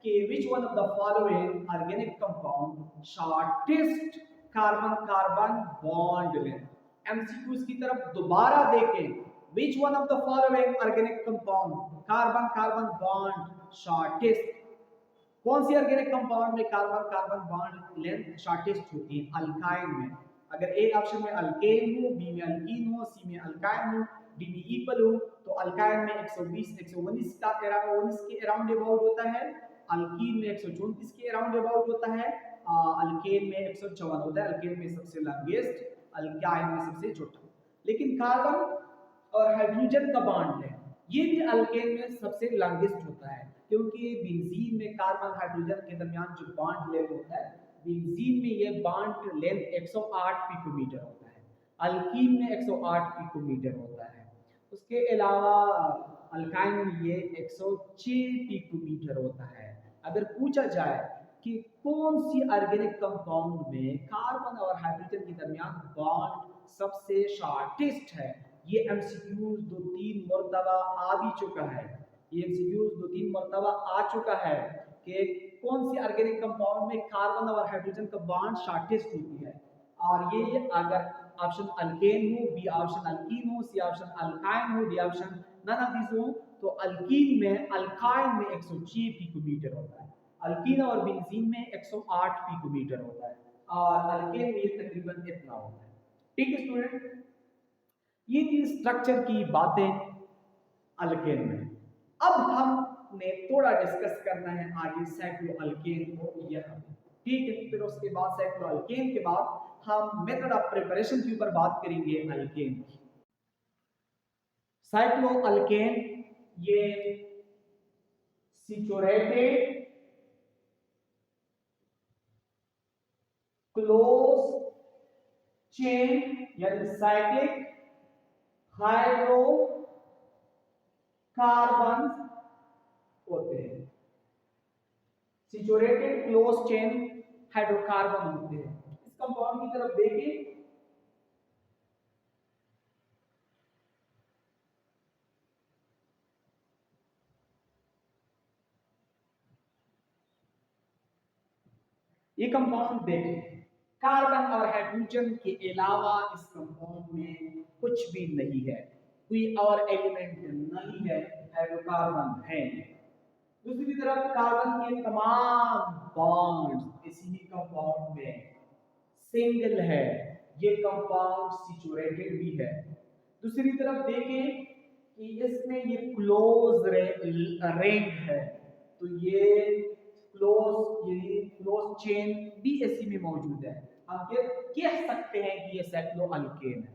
कि which one of the following organic compound shortest carbon carbon bond length, MCQs की तरफ दोबारा देखें। Which one of the following organic compound carbon carbon bond shortest, कौन सी ऑर्गेनिक कंपाउंड में carbon carbon bond length shortest होती है? Alkyne में। अगर ए ऑप्शन में अल्केन हो, बी में अल्कीन हो, सी में अल्काइन हो, डी में इक्वल हो, तो अल्काइन में 120 119 का 19 के अराउंड अबाउट होता है, अल्कीन में 134 के अराउंड अबाउट होता है, अल्केन में 154 होता है। अल्केन में सबसे लॉन्गेस्ट, अल्काइन में सबसे छोटा। लेकिन कार्बन और हाइड्रोजन का बॉन्ड है ये भी अल्केन में सबसे लॉन्गेस्ट होता है, क्योंकि बेंजीन में कार्बन हाइड्रोजन के दरमियान जो बॉन्ड लेंथ होता है, बेंजीन में ये बॉन्ड लेंथ 108 पिकोमीटर होता है, अल्कीन में 108 पिकोमीटर होता है। उसके अलावा अल्काइन में ये 106 पिकोमीटर होता है। अगर पूछा जाए कि कौन सी ऑर्गेनिक कंपाउंड में कार्बन और हाइड्रोजन के दरमियान बॉन्ड सबसे शॉर्टेस्ट है, ये एमसीक्यूज 2-3 मरतबा आ भी चुका है। ये एमसीक्यूज 2-3 मरतबा आ चुका है कि कौन सी ऑर्गेनिक कंपाउंड में कार्बन और हाइड्रोजन का बॉन्ड शॉर्टेस्ट होती है। और ये अगर ऑप्शन अल्केन हो, बी ऑप्शन अल्कीन हो, सी ऑप्शन अल्काइन हो, D option none of this हो, तो अल्कीन में अल्काइन में 106 पिकोमीटर होता है, अल्कीन और बेंजीन में 108 पिकोमीटर होता है, और अल्केन में तकरीबन इतना होता है। ठीक है स्टूडेंट, ये थी स्ट्रक्चर की बातें अल्केन में। अब हमने थोड़ा डिस्कस करना है आगे साइक्लोअल्केन को। यहाँ ठीक है। फिर उसके बाद साइक्लोअल्केन के बाद हम मेथड ऑफ प्रिपरेशन के ऊपर बात करेंगे अल्केन की। साइक्लोअल्केन ये सिचुएटेड क्लोज चेन यानी साइक्लिक हाइड्रोकार्बन होते हैं। सिचुएटेड क्लोज चेन हाइड्रोकार्बन होते हैं। इस कंपाउंड की तरफ देखिए, ये कंपाउंड देखें, कार्बन और हाइड्रोजन के अलावा इस कंपाउंड में कुछ भी नहीं है, कोई और एलिमेंट नहीं है, हाइड्रोकार्बन है। दूसरी तरफ कार्बन के तमाम बॉन्ड्स इसी कंपाउंड में सिंगल है, ये कंपाउंड सिचुएटेड भी है। दूसरी तरफ देखें कि इसमें ये क्लोज रिंग है, तो ये क्लोज चेन भी इसी में मौजूद है। हम कह सकते हैं कि ये साइक्लोअल्केन है।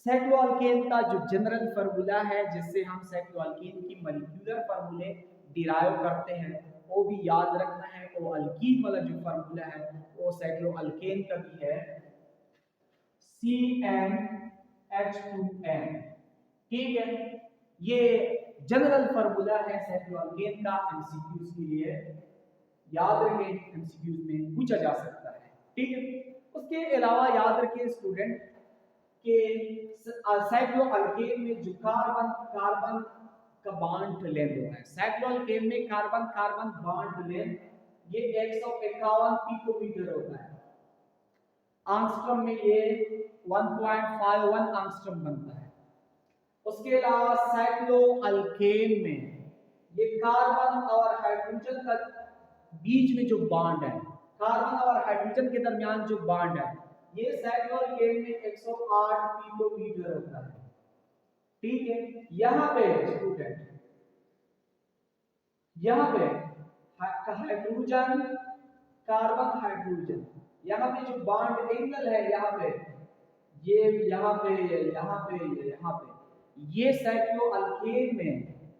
साइक्लोअल्केन का जो जनरल फार्मूला है, जिससे हम साइक्लोअल्केन की मॉलिक्यूलर फार्मूले डिराइव करते हैं, वो भी याद रखना है। वो अल्कीन वाला जो फार्मूला है वो साइक्लोअल्केन का भी है, CnH2n। ठीक है, ये जनरल फार्मूला है साइक्लोअल्केन का। एमसीक्यूज के लिए याद रखें, एमसीक्यूज में पूछा जा सकता है। ठीक है, उसके अलावा याद रखें स्टूडेंट के साइक्लोअल्केन में जो कार्बन कार्बन का बॉन्ड लेंथ होता है, साइक्लोअल्केन में कार्बन कार्बन बॉन्ड लेंथ ये 151 पिकोमीटर होता है। आंगस्ट्रम में ये 1.51 आंगस्ट्रम बनता है। उसके अलावा साइक्लोअल्केन में ये कार्बन और हाइड्रोजन का बीच में जो बॉन्ड है, कार्बन और हाइड्रोजन के दरमियान जो बॉन्ड है, ये साइक्लोअल्केन में 108 पिकोमीटर होता है। ठीक है, यहां पे स्टूडेंट, यहां पे हाइड्रोजन कार्बन हाइड्रोजन, यहां पे जो बॉन्ड एंगल है, यहां पे ये, यहां पे यहां पे यहां पे, ये साइक्लोअल्केन में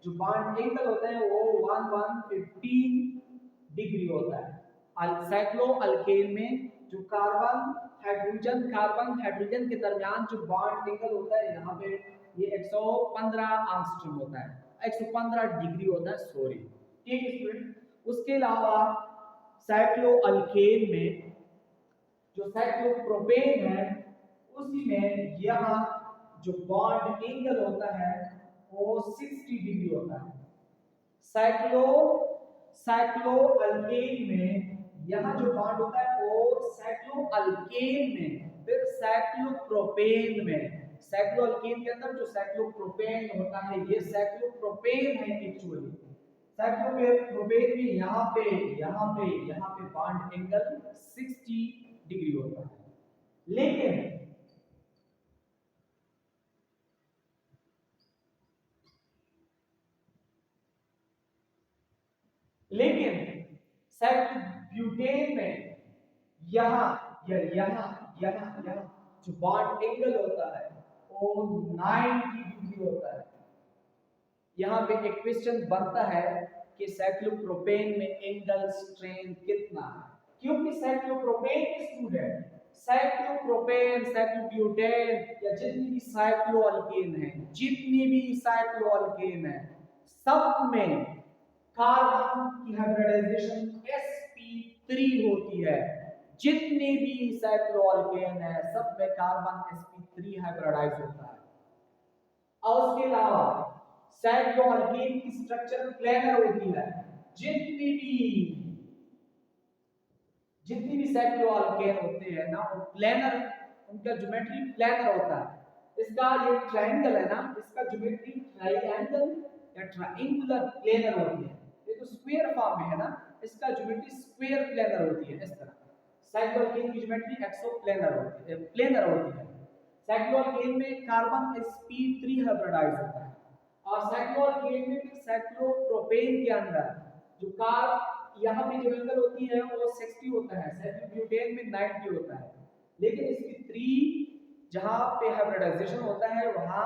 जो बॉन्ड एंगल होता है वो 115 डिग्री होता है। साइक्लोअल्केन में जो कार्बन हाइड्रोजन के दरमियान जो बॉन्ड एंगल होता है, यहाँ पे ये 115 एंगस्ट्रॉम होता है, 115 डिग्री होता है, सॉरी। ठीक है स्टूडेंट, उसके अलावा साइक्लोअल्केन में जो साइक्लोप्रोपेन है, उसी में यहाँ जो बॉन्ड एंगल होता है वो 60 डिग्री होता है। साइक्लोअल्केन में यहाँ जो बॉन्ड होता है वो साइक्लोअल्केन में, फिर साइक्लोप्रोपेन में, साइक्लोअल्केन के अंदर जो साइक्लोप्रोपेन होता है ये साइक्लोप्रोपेन है एक्चुअली। साइक्लोप्रोपेन में यहाँ पे बॉन्ड एंगल 60 डिग्री होता है। लेकिन साइक्लोब्यूटेन में यहाँ जो बॉन्ड एंगल होता है वो 90 डिग्री होता है। यहाँ पे एक क्वेश्चन बनता है कि साइक्लोप्रोपेन में एंगल स्ट्रेंथ कितना है, क्योंकि साइक्लोप्रोपेन के स्टूडेंट साइक्लोप्रोपेन, साइक्लोब्यूटेन या जितनी भी साइक्लोअल्केन है, सब में कार्बन की हाइब्रिडाइजेशन sp3 होती है। जितने भी साइक्लोअल्केन है सब में कार्बन sp3 हाइब्रिडाइज होता है। और उसके अलावा साइक्लोअल्केन की स्ट्रक्चर प्लेनर होती है। जितनी भी साइक्लोअल्केन होते हैं ना, वो प्लेनर, उनका ज्योमेट्री प्लेनर होता है। इसका ये ट्रायंगल है ना, इसका ज्योमेट्री ट्रायंगल या ट्रायंगुलर प्लेनर होती है। ये तो स्क्वायर फॉर्म में है ना, इसका ज्योमेट्री स्क्वायर प्लेनर होती है। इस तरह साइक्लोअल्केन की ज्योमेट्री एक्सोप्लेनर होती है, प्लेनर होती है। साइक्लोअल्केन में कार्बन sp3 हाइब्रिडाइज होता है, और साइक्लोअल्केन में साइक्लोप्रोपेन के अंदर जो यहाँ पे जो एंगल होती है वो 60 होता है, साइक्लोब्यूटेन में 90 होता है, लेकिन इसकी 3 जहाँ पे हाइब्रिडाइजेशन होता है वहाँ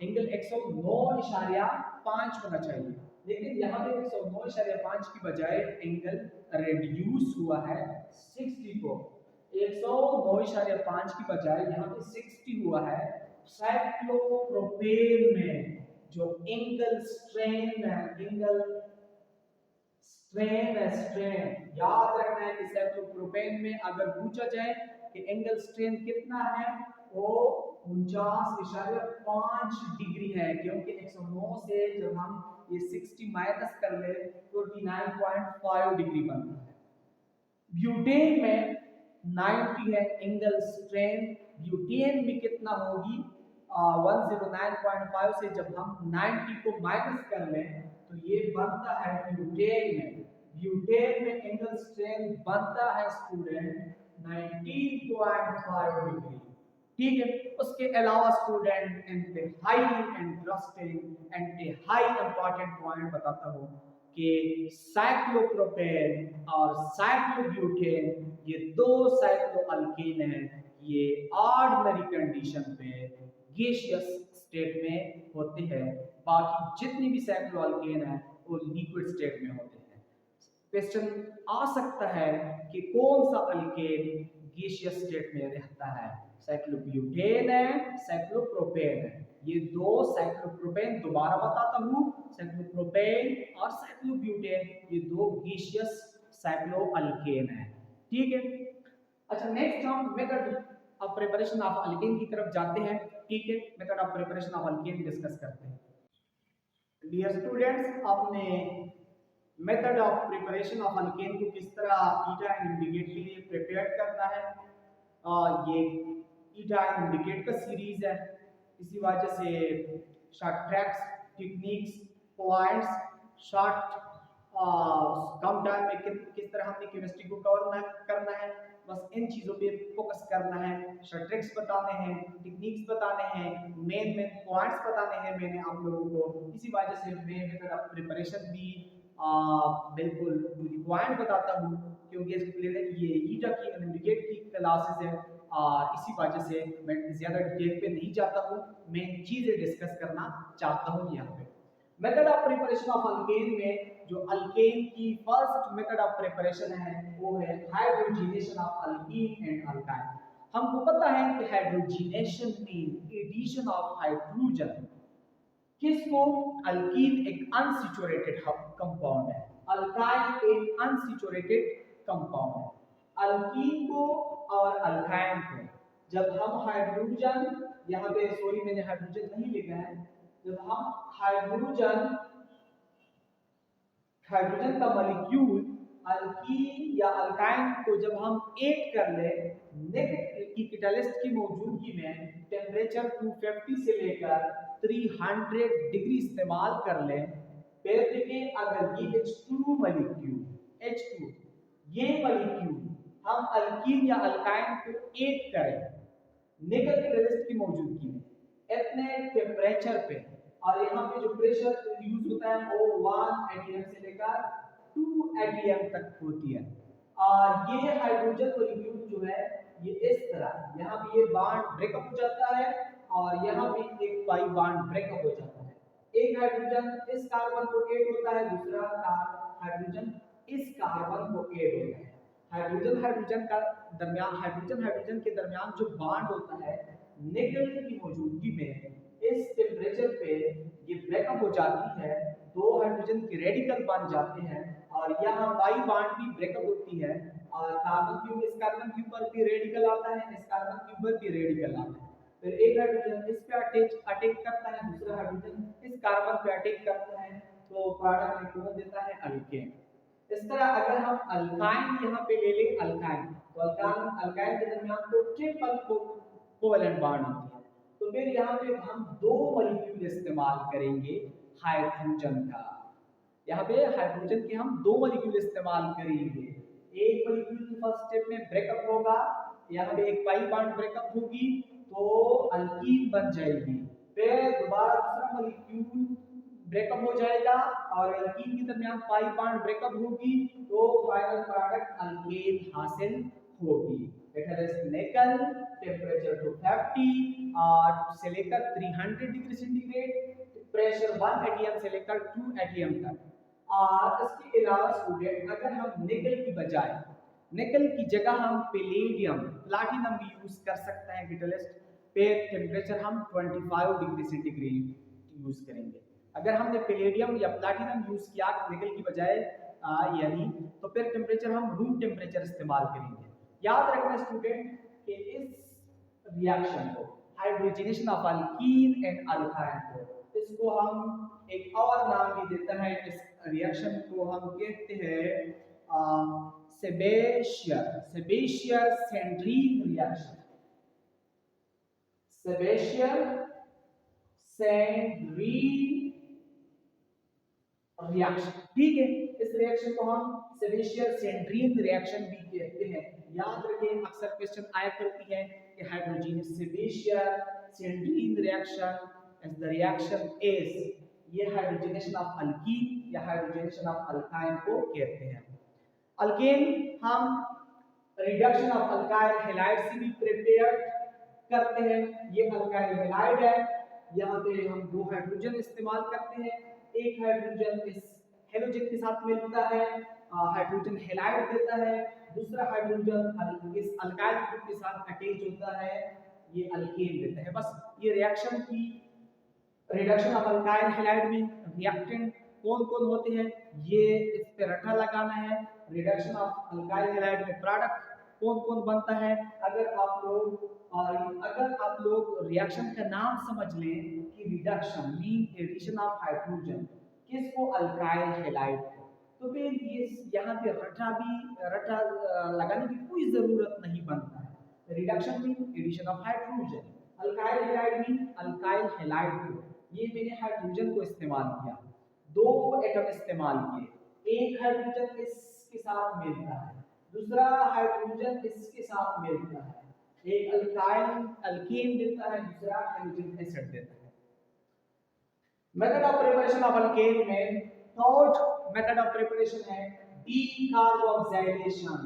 एंगल 109.5 होना चाहिए, लेकिन यहाँ पे 109.5 की बजाय एंगल रिड्यूस हुआ है 60 को, 109.5 की बजाय यहाँ पे 60 हुआ है। साइक्लोप्रोपेन में जो एंगल स्ट्रेन है, एंगल स्ट्रेन याद रखना है कि साइक्लोप्रोपेन में अगर पूछा जाए कि एंगल स्ट्रेन कितना है, वो 49.5 डिग्री है, क्योंकि 109 से जब हम ये 60 माइनस कर ले तो 49.5 डिग्री बनता है। ब्यूटेन में 90 है एंगल स्ट्रेन, ब्यूटेन में कितना होगी 109.5 से जब हम 90 को माइनस कर लें तो ये बनता है ब्यूटेन में, ब्यूटेन में एंगल स्ट्रेन बनता है स्टूडेंट 19.5 डिग्री। ठीक है, उसके अलावा स्टूडेंट इंतहाई इंटरेस्टिंग इंतहाई इंपॉर्टेंट पॉइंट बताता हूँ कि साइक्लोप्रोपेन और साइक्लोब्यूटेन ये दो साइक्लोअल्केन हैं, ये ऑर्डिनरी कंडीशन पे गैसियस स्टेट में होते हैं, बाकी जितनी भी साइक्लोअल्केन है वो लिक्विड स्टेट में होते हैं। क्वेश्चन आ सकता है कि कौन सा अल्केन गैसियस स्टेट में रहता है, साइक्लोब्यूटेन है, साइक्लोप्रोपेन है। ये दो साइक्लोप्रोपेन दोबारा बताता हूँ, साइक्लोप्रोपेन और साइक्लोब्यूटेन ये दो गैसियस साइक्लोअल्केन है। ठीक है, अच्छा नेक्स्ट हम method of preparation of alkane की तरफ जाते हैं। ठीक है, method of preparation of alkane discuss करते हैं। डियर स्टूडेंट्स, आपने method of preparation of alkane को किस तरह ईटा एंड इंडिकेट के लिए प्रिपेयर करना है, ये ईटा एंड इंडिकेट का सीरीज है, इसी वजह से short tricks, techniques, points, short कम टाइम में किस तरह हमने केमिस्ट्री को कवर करना है, बस इन चीज़ों पे फोकस करना है। शॉर्ट ट्रिक्स बताने हैं, टेक्निक्स बताने हैं, मेन पॉइंट्स बताने हैं मैंने आप लोगों को, इसी वजह से मैं मेथड ऑफ प्रिपरेशन भी बिल्कुल टू द पॉइंट बताता हूँ, क्योंकि ये ईटा की इंडिकेट की क्लासेस है और इसी वजह से मैं ज़्यादा डिटेल पे नहीं जाता हूँ, मैं चीज़ें डिस्कस करना चाहता हूँ यहाँ पे। Method of preparation of alkane में जो अल्केन की फर्स्ट मेथड ऑफ प्रिपरेशन है वो है हाइड्रोजीनेशन ऑफ अल्कीन एंड अल्काइन। हमको पता है कि हाइड्रोजीनेशन मीन एडिशन ऑफ हाइड्रोजन, किसको, अल्कीन एक अनसैचुरेटेड कंपाउंड है, अल्काइन एक अनसैचुरेटेड कंपाउंड है। अल्कीन को और अल्काइन को जब हम हाइड्रोजन, यहाँ पे सॉरी मैंने हाइड्रोजन नहीं लिखा है, जब हम हाइड्रोजन का मॉलिक्यूल अल्कीन या अल्काइन को जब हम ऐड कर ले नेगेटिव कैटलिस्ट की मौजूदगी में टेम्परेचर 250 से लेकर 300 डिग्री इस्तेमाल कर ले, फिर देखें अगर ये H2 मॉलिक्यूल H2 ये मॉलिक्यूल हम अल्कीन या अल्काइन को ऐड करें नेगेटिव कैटलिस्ट की मौजूदगी में इतने टेम्परेचर पे, और यहाँ पे जो प्रेशर यूज होता है वो 1 atm से लेकर 2 atm तक होती है, और ये हाइड्रोजन मॉलिक्यूल जो है ये इस तरह यहाँ पे ये बॉन्ड ब्रेकअप हो जाता है और यहाँ पे एक पाई बॉन्ड ब्रेकअप हो जाता है, एक हाइड्रोजन इस कार्बन को ऐड होता है, दूसरा हाइड्रोजन इस कार्बन को ऐड होता है। हाइड्रोजन के दरमियान जो बॉन्ड होता है निकल की मौजूदगी में इस टेम्परेचर पे ये ब्रेकअप हो जाती है, दो हाइड्रोजन के रेडिकल बन जाते हैं और यहाँ पाई बॉन्ड भी ब्रेकअप होती है और इस कार्बन के ऊपर भी रेडिकल आता है, इस कार्बन के ऊपर भी रेडिकल आता है, फिर एक हाइड्रोजन इस पे अटैक करता है, दूसरा हाइड्रोजन इस कार्बन पे अटैक करता है, तो प्रोडक्ट में कौन देता है, अल्केन। इस तरह अगर हम अल्काइन यहाँ पे ले लें अल्काइन, तो अल्काइन के दरमियान तो ट्रिपल कोवेलेंट बॉन्ड होती है, तो फिर यहाँ पे हम दो मॉलिक्यूल इस्तेमाल करेंगे हाइड्रोजन का, यहाँ पे हाइड्रोजन के हम दो मॉलिक्यूल इस्तेमाल करेंगे, एक मॉलिक्यूल फर्स्ट स्टेप में ब्रेकअप होगा, यहाँ पे एक पाई बॉन्ड ब्रेकअप होगी तो अल्कीन बन जाएगी, फिर दोबारा दूसरा मॉलिक्यूल ब्रेकअप हो जाएगा और एल्कीन के दरमियान पाई बॉन्ड ब्रेकअप होगी तो फाइनल प्रोडक्ट अल्केन हासिल होगी। इट हैज निकल टेम्परेचर 250 और से लेकर 300 डिग्री सेंटीग्रेड, प्रेशर 1 एटीएम से लेकर 2 एटीएम तक। और इसके अलावा स्टूडेंट अगर हम निकल की बजाय निकल की जगह हम पैलेडियम प्लैटिनम भी यूज कर सकते हैं कैटलिस्ट पे, टेम्परेचर हम 25 डिग्री सेंटीग्रेड यूज करेंगे। अगर हमने पैलेडियम या प्लैटिनम यूज किया निकल की बजाय यानी तो फिर टेम्परेचर हम रूम टेम्परेचर इस्तेमाल करेंगे। याद रखना स्टूडेंट कि इस रिएक्शन को hydrogenation of alkyne and alkyne को इसको हम एक और नाम भी देते हैं, इस रिएक्शन को हम कहते हैं सेबेशियर सेंड्रीन रिएक्शन। सेबेशियर सेंड्रीन रिएक्शन, ठीक है। इस रिएक्शन को हम सेबेशियर सेंड्रीन रिएक्शन भी कहते हैं। याद रखें अक्सर क्वेश्चन आया करती है कि हाइड्रोजनस Sabatier Senderens reaction as the reaction is, ये हाइड्रोजनेशन ऑफ अल्कीन या हाइड्रोजनेशन ऑफ अल्काइन को कहते हैं। अल्केन हम रिडक्शन ऑफ अल्काइल हैलाइड से भी प्रिपेयर करते हैं। ये अल्काइल हैलाइड है, यहाँ पे हम 2 हाइड्रोजन इस्तेमाल करते हैं। एक हाइड्रोजन इस हेलोजन के साथ मिलता है, हाइड्रोजन हैलाइड देता है, दूसरा हाइड्रोजन इस अल्काइल ग्रुप के साथ अटैच होता है, ये अल्केन देता है। बस ये रिएक्शन की रिडक्शन ऑफ अल्काइल हैलाइड में रिएक्टेंट कौन कौन होते हैं ये इस पे रट्टा लगाना है। रिडक्शन ऑफ अल्काइल हैलाइड में प्रोडक्ट कौन कौन बनता है। अगर आप लोग रिएक्शन का नाम समझ लें कि reduction mean addition of hydrogen किसको, अल्काइल हैलाइड को, तो फिर ये यहाँ पे रट्टा लगाने की कोई जरूरत नहीं बनता है। Reduction mean addition of hydrogen, alkyl halide mean alkyl halide को, ये मैंने हाइड्रोजन को इस्तेमाल किया, 2 एटम इस्तेमाल किए, एक हाइड्रोजन इसके साथ मिलता है, दूसरा हाइड्रोजन इसके साथ मिलता है, एक अल्केन देता है, दूसरा हाइड्रोजन एसिड देता है। Method of preparation of alkane में थर्ड मेथड ऑफ प्रिपरेशन है डीकार्बोक्सिलेशन।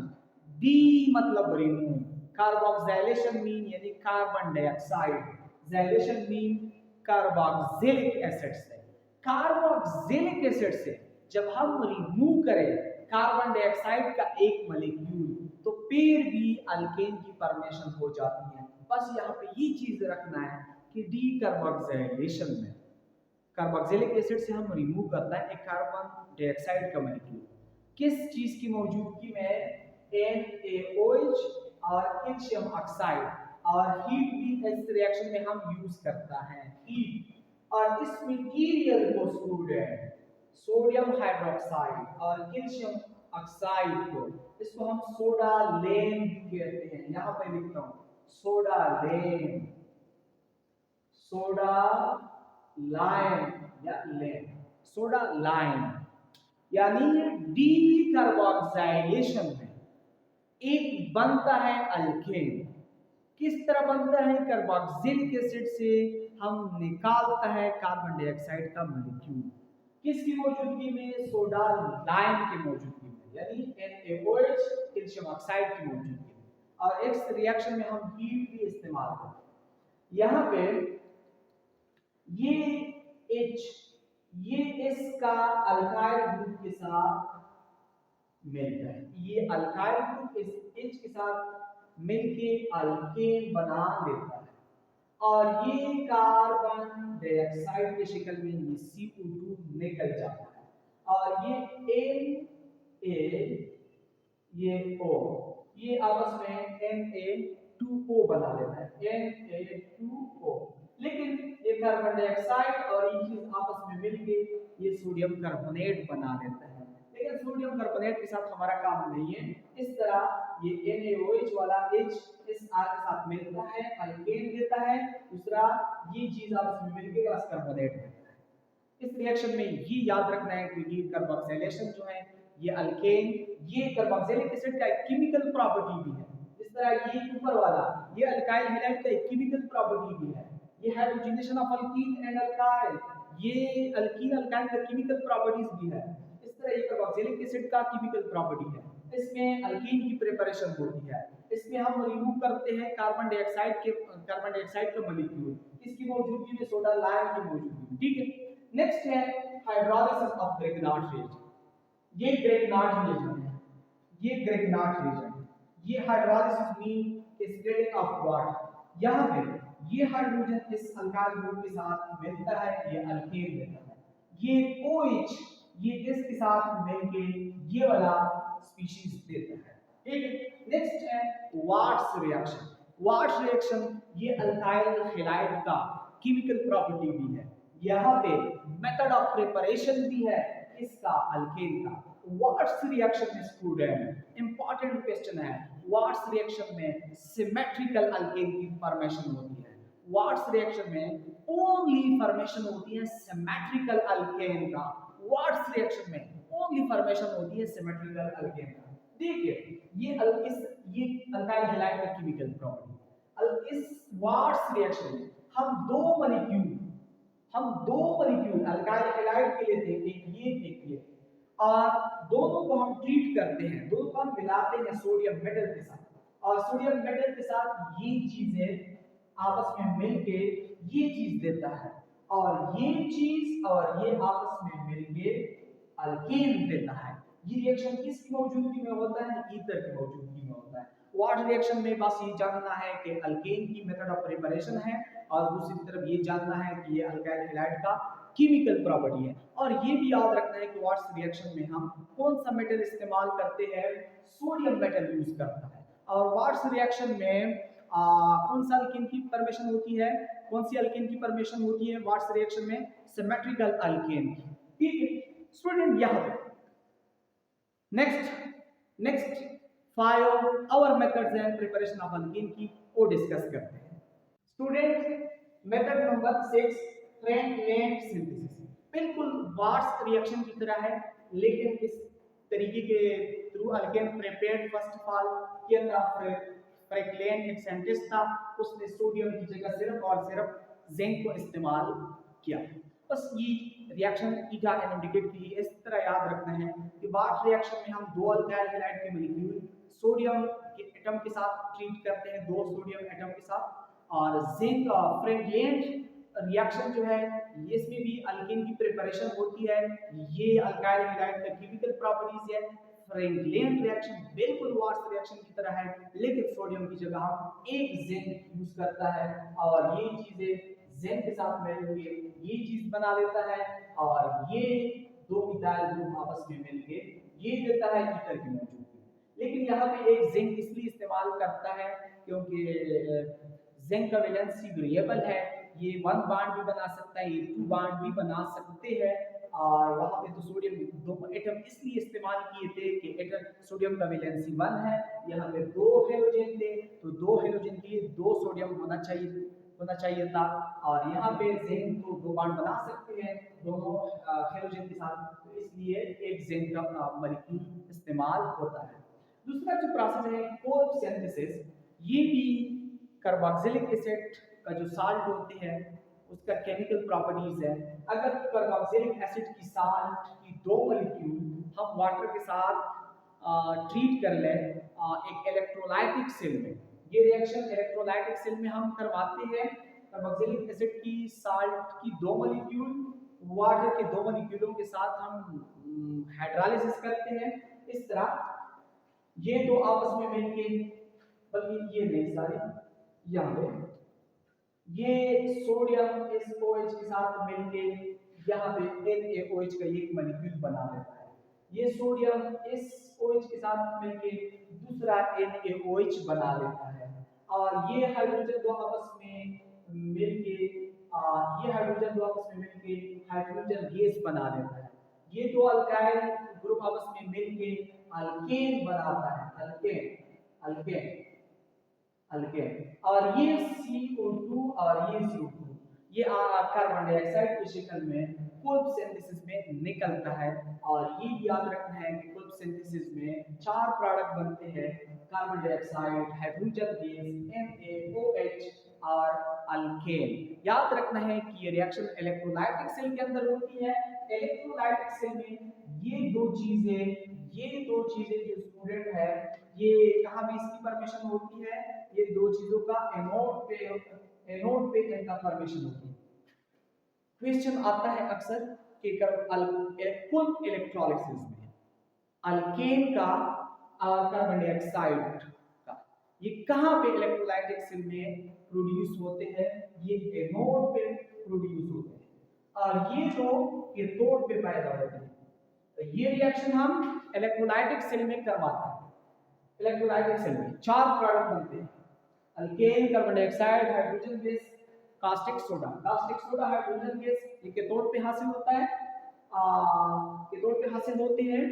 डी मतलब रिमूव, कार्बोक्सिलेशन मीन यानी कार्बन डाइऑक्साइड, एक्साइलेशन मीन कार्बोक्सिलिक एसिड से। कार्बोक्सिलिक एसिड से जब हम रिमूव करें कार्बन डाइऑक्साइड का एक मॉलिक्यूल तो फिर भी अल्केन की फॉर्मेशन हो जाती है। बस यहाँ पे ये चीज रखना है कि डीकार्बोक्सिलेशन में कार्बोक्सिलिक एसिड से हम रिमूव करता है एक कार्बन डाइऑक्साइड का मॉलिक्यूल, किस चीज की मौजूदगी में, NaOH और कैल्शियम ऑक्साइड, और हीट भी इस रिएक्शन में हम यूज करता है, हीट। और इस मटेरियल को स्टूडेंट सोडियम हाइड्रोक्साइड और कैल्शियम ऑक्साइड को, इसको हम सोडा लेम भी कहते हैं। यहां पे लिखता हूं सोडा लेम, सोडा लाइम या लेम, सोडा लाइम। यानी डीकार्बोक्सिलेशन में एक बनता है अल्केन, किस तरह बनता है, कार्बोक्सिलिक एसिड से हम निकालता है कार्बन डाइऑक्साइड का मॉलिक्यूल, किसकी मौजूदगी में, सोडा लाइम की मौजूदगी में, यानी NaOH कैल्शियम ऑक्साइड की मौजूदगी में। और इस रिएक्शन में हम हीट भी इस्तेमाल करते हैं। यहाँ पे ये H, ये इसका अल्काइल ग्रुप के साथ मिलता है, ये अल्काइल ग्रुप इस H के साथ मिलके अल्केन बना लेता है, और ये कार्बन डाइऑक्साइड की शक्ल में ये CO2 निकल जाता है, और ये Na ये O ये आपस में Na2O बना लेता है, Na2O। लेकिन ये कार्बन डाइऑक्साइड और ये चीज आपस में मिलके ये सोडियम कार्बोनेट बना लेता है। लेकिन सोडियम कार्बोनेट के साथ हमारा काम नहीं है। इस तरह ये NaOH वाला H इस R के साथ मिलता है, अल्केन देता है, दूसरा ये चीज आपस में मिलके गैस कार्बोनेट देता है। इस रिएक्शन में ये याद रखना है कि डीकार्बोक्सिलेशन जो है ये अल्केन, ये कार्बोक्सिलिक एसिड का एक केमिकल प्रॉपर्टी भी है। इस तरह ये ऊपर वाला ये अल्काइल हैलाइड का एक केमिकल प्रॉपर्टी भी है। ये hydrogenation of alkyne and alkyl, ये अल्कीन अल्काइल का केमिकल प्रॉपर्टीज भी है। इस तरह ये कार्बोक्सिलिक एसिड का केमिकल प्रॉपर्टी है, इसमें अल्कीन की प्रिपरेशन होती है। इसमें हम रिमूव करते हैं कार्बन डाइऑक्साइड का मॉलिक्यूल, इसकी मौजूदगी में सोडा लाइम की मौजूदगी में, ठीक है। नेक्स्ट है हाइड्रोलिसिस ऑफ ग्रेगनार्ड रिएक्शन। ये ग्रेगनार्ड रिएक्शन है, ये ग्रेगनार्ड रिएक्शन है। ये hydrolysis mean spreading of water. यहाँ पे ये हाइड्रोजन इस अल्काइल ग्रुप के साथ मिलता है, ये अल्केन देता है। ये OH ये इसके साथ मिलके ये वाला स्पीशीज देता है, ठीक है। नेक्स्ट है वाट्स रिएक्शन। वाट्स रिएक्शन ये अल्काइल हैलाइड का केमिकल प्रॉपर्टी भी है। यहाँ पे मेथड ऑफ प्रिपरेशन भी है इसका अल्केन का। वाट्स रिएक्शन में स्टूडेंट इंपॉर्टेंट क्वेश्चन है, वाट्स रिएक्शन में सिमेट्रिकल अल्केन की फॉर्मेशन होती है। वाट्स रिएक्शन में ओनली फॉर्मेशन होती है सिमेट्रिकल अल्केन का। वाट्स रिएक्शन में ओनली फॉर्मेशन होती है सिमेट्रिकल अल्केन का। देखिए ये अल्काइल हैलाइड का केमिकल प्रॉपर्टी। इस वाट्स रिएक्शन में हम दो मॉलिक्यूल अल्काइल हैलाइड के लेते हैं, एक ये, और दोनों को हम ट्रीट करते हैं, दोनों को हम मिलाते हैं सोडियम मेटल के साथ, और सोडियम मेटल के साथ ये चीजें आपस में मिलके ये चीज देता है, और ये चीज और ये आपस में मिलके अल्केन देता है। ये रिएक्शन किसकी मौजूदगी में होता है? ईथर की मौजूदगी में होता है। वाट रिएक्शन में बस ये जानना है कि अल्केन की मेथड ऑफ प्रिपरेशन है, और दूसरी तरफ ये जानना है कि ये अल्काइल हैलाइड का केमिकल प्रॉपर्टी है। और ये भी याद रखना है कि वाट्स रिएक्शन में हम कौन सा मेटल इस्तेमाल करते हैं? सोडियम मेटल यूज करता है। और वाट्स रिएक्शन में कौन सा अल्केन की फॉर्मेशन होती है? कौन सी अल्केन की फॉर्मेशन होती है वाट्स रिएक्शन में? सिमेट्रिकल अल्केन की, ठीक है स्टूडेंट। यहाँ पे नेक्स्ट 5 और मेथड्स हैं प्रिपरेशन ऑफ अल्केन की, वो डिस्कस करते हैं student. Method number 6 Franklin synthesis. बिल्कुल वाट्स रिएक्शन की तरह है, लेकिन इस तरीके के through alkane prepared first of all किया था फ्रैंकलिन एक साइंटिस्ट था, उसने सोडियम की जगह सिर्फ जिंक को इस्तेमाल किया। बस ये रिएक्शन ईटा एनोडिकेट की इस तरह याद रखना है कि वाट रिएक्शन में हम दो अल्काइल हैलाइड के मॉलिक्यूल सोडियम के एटम के साथ ट्रीट करते हैं, दो सोडियम एटम के साथ। और जिंक फ्रैंकलिन रिएक्शन जो है इसमें भी अल्केन की प्रिपरेशन होती है, ये अल्काइल हैलाइड का केमिकल प्रॉपर्टीज है। फ्रैंकलिन रिएक्शन बिल्कुल वाट्स रिएक्शन की तरह है, लेकिन सोडियम की जगह हम एक जिंक यूज करता है, और ये चीजें जिंक के साथ मिलकर ये चीज बना लेता है, और ये दो मिथाइल ग्रुप आपस में मिलकर ये देता है ईथर की मौजूदगी। लेकिन यहाँ पे एक जिंक इसलिए इस्तेमाल करता है क्योंकि जिंक का वैलेंसी वेरिएबल है, ये 1 बॉन्ड भी बना सकता है, ये 2 बॉन्ड भी बना सकते हैं। और वहां पे तो सोडियम दो एटम इसलिए इस्तेमाल किए थे कि एटम सोडियम का वैलेंसी 1 है, यहाँ पे 2 हेलोजन थे, तो 2 हेलोजन के लिए 2 सोडियम होना चाहिए था। और यहाँ पे जिंक तो 2 बॉन्ड बना सकते हैं दोनों हेलोजन के साथ, तो इसलिए एक जिंक का मॉलिक्यूल इस्तेमाल होता है। दूसरा जो प्रोसेस है कोल्ब सिंथेसिस, ये भी कार्बोक्सिलिक एसिड का जो साल्ट होती है उसका केमिकल प्रॉपर्टीज है। अगर कार्बोक्सिलिक एसिड की साल्ट की 2 मॉलिक्यूल हम वाटर के साथ ट्रीट कर लें एक इलेक्ट्रोलाइटिक सेल में, ये रिएक्शन इलेक्ट्रोलाइटिक सेल में हम करवाते हैं। कार्बोक्सिलिक एसिड की साल्ट की 2 मॉलिक्यूल वाटर के 2 मॉलिक्यूलों के साथ हम हाइड्रोलाइसिस करते हैं। इस तरह ये दो आपस में मिलके, बल्कि ये नहीं सारी, यहाँ पे ये सोडियम इस OH के साथ मिलके यहाँ पे NaOH का एक मॉलिक्यूल बना देता है। ये सोडियम इस OH के साथ मिलके दूसरा NaOH बना लेता है, और ये हाइड्रोजन दो आपस में मिलके हाइड्रोजन गैस बना देता है। ये दो अल्काइल ग्रुप आपस में मिलके अल्केन बनाता है, अल्केन। और ये CO2 और ये CO2 ये कार्बन डाइऑक्साइड की शक्ल में कोल्ब सिंथेसिस में निकलता है। और ये याद रखना है कि कोल्ब सिंथेसिस में 4 प्रोडक्ट बनते हैं, carbon dioxide, hydrogen gas, NaOH और अल्केन। याद रखना है कि ये रिएक्शन इलेक्ट्रोलाइटिक सेल के अंदर होती है। इलेक्ट्रोलाइटिक सेल में ये दो चीजें जो स्टूडेंट है, ये कहाँ में इसकी फॉर्मेशन होती है, ये दो चीजों का एनोड पे इनका फॉर्मेशन होती है। क्वेश्चन आता है अक्सर कि कुल इलेक्ट्रोलिसिस में अल्केन का और कार्बन डाइऑक्साइड का ये कहां पे इलेक्ट्रोलाइटिक सेल में प्रोड्यूस होते हैं, ये एनोड पे प्रोड्यूस होते हैं और ये जो कैथोड पे पैदा होते हैं। तो ये रिएक्शन हम इलेक्ट्रोलाइटिक सेल में करवाते हैं। इलेक्ट्रोलाइटिक सेल में चार प्रोडक्ट बनते हैं, alkane, carbon dioxide, hydrogen gas, caustic soda. Caustic soda hydrogen gas ये कैथोड पे हासिल होता है, कैथोड पे हासिल होते हैं।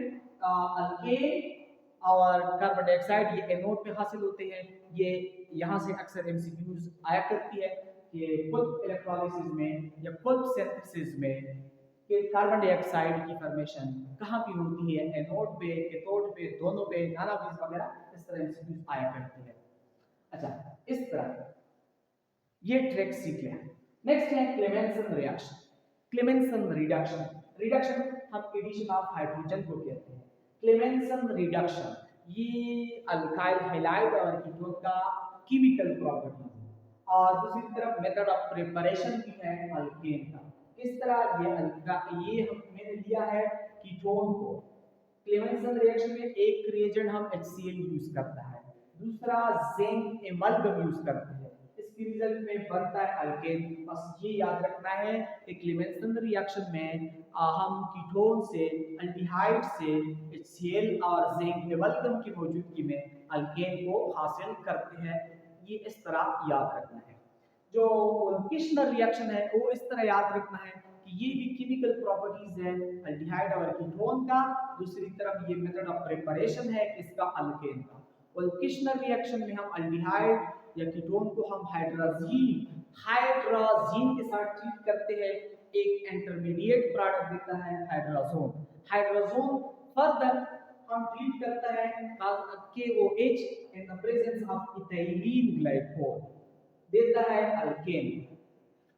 अल्केन और कार्बन डाइऑक्साइड ये एनोड पे हासिल होते हैं। ये यहाँ से अक्सर एमसीक्यूज आया करती है कि खुद इलेक्ट्रोलिसिस में या खुद सिंथेसिस में कि कार्बन डाइऑक्साइड की फॉर्मेशन कहाँ पे होती है, एनोड पे, कैथोड पे, दोनों पे, नानाबीज वगैरह, इस तरह एमसीक्यूज आया करती है। अच्छा, इस तरह ये ट्रिक सीख लें। नेक्स्ट है Clemmensen reaction, Clemmensen reduction. Reduction हम एडिशन ऑफ हाइड्रोजन को कहते हैं। क्लेमेंसन रिडक्शन ये अल्काइल हैलाइड और कीटोन का केमिकल प्रॉपर्टी है और दूसरी तरफ मेथड ऑफ प्रिपरेशन भी है अल्केन का। किस तरह ये हमने लिया है कीटोन को। क्लेमेंसन रिएक्शन में एक रिएजेंट हम HCl यूज करता है, दूसरा जिंक एमल्गम यूज करते हैं, इसके रिजल्ट में बनता है अल्केन। बस ये याद रखना है कि क्लेमेंसन रिएक्शन में हम कीटोन से, अल्डिहाइड से HCl और जिंक एमल्गम की मौजूदगी में अल्केन को हासिल करते हैं। ये इस तरह याद रखना है। जो किश्नर रिएक्शन है वो इस तरह याद रखना है कि ये भी केमिकल प्रॉपर्टीज है अल्डिहाइड और कीटोन का, दूसरी तरफ ये मेथड ऑफ प्रिपरेशन है इसका अल्केन का। और किश्नर रिएक्शन में हम अल्डिहाइड या कीटोन को हम हाइड्राजीन के साथ ट्रीट करते हैं, एक इंटरमीडिएट प्रोडक्ट देता है हाइड्राजोन। हाइड्राजोन फर्दर हम ट्रीट करता है KOH in the presence of ethylene glycol, देता है अल्केन।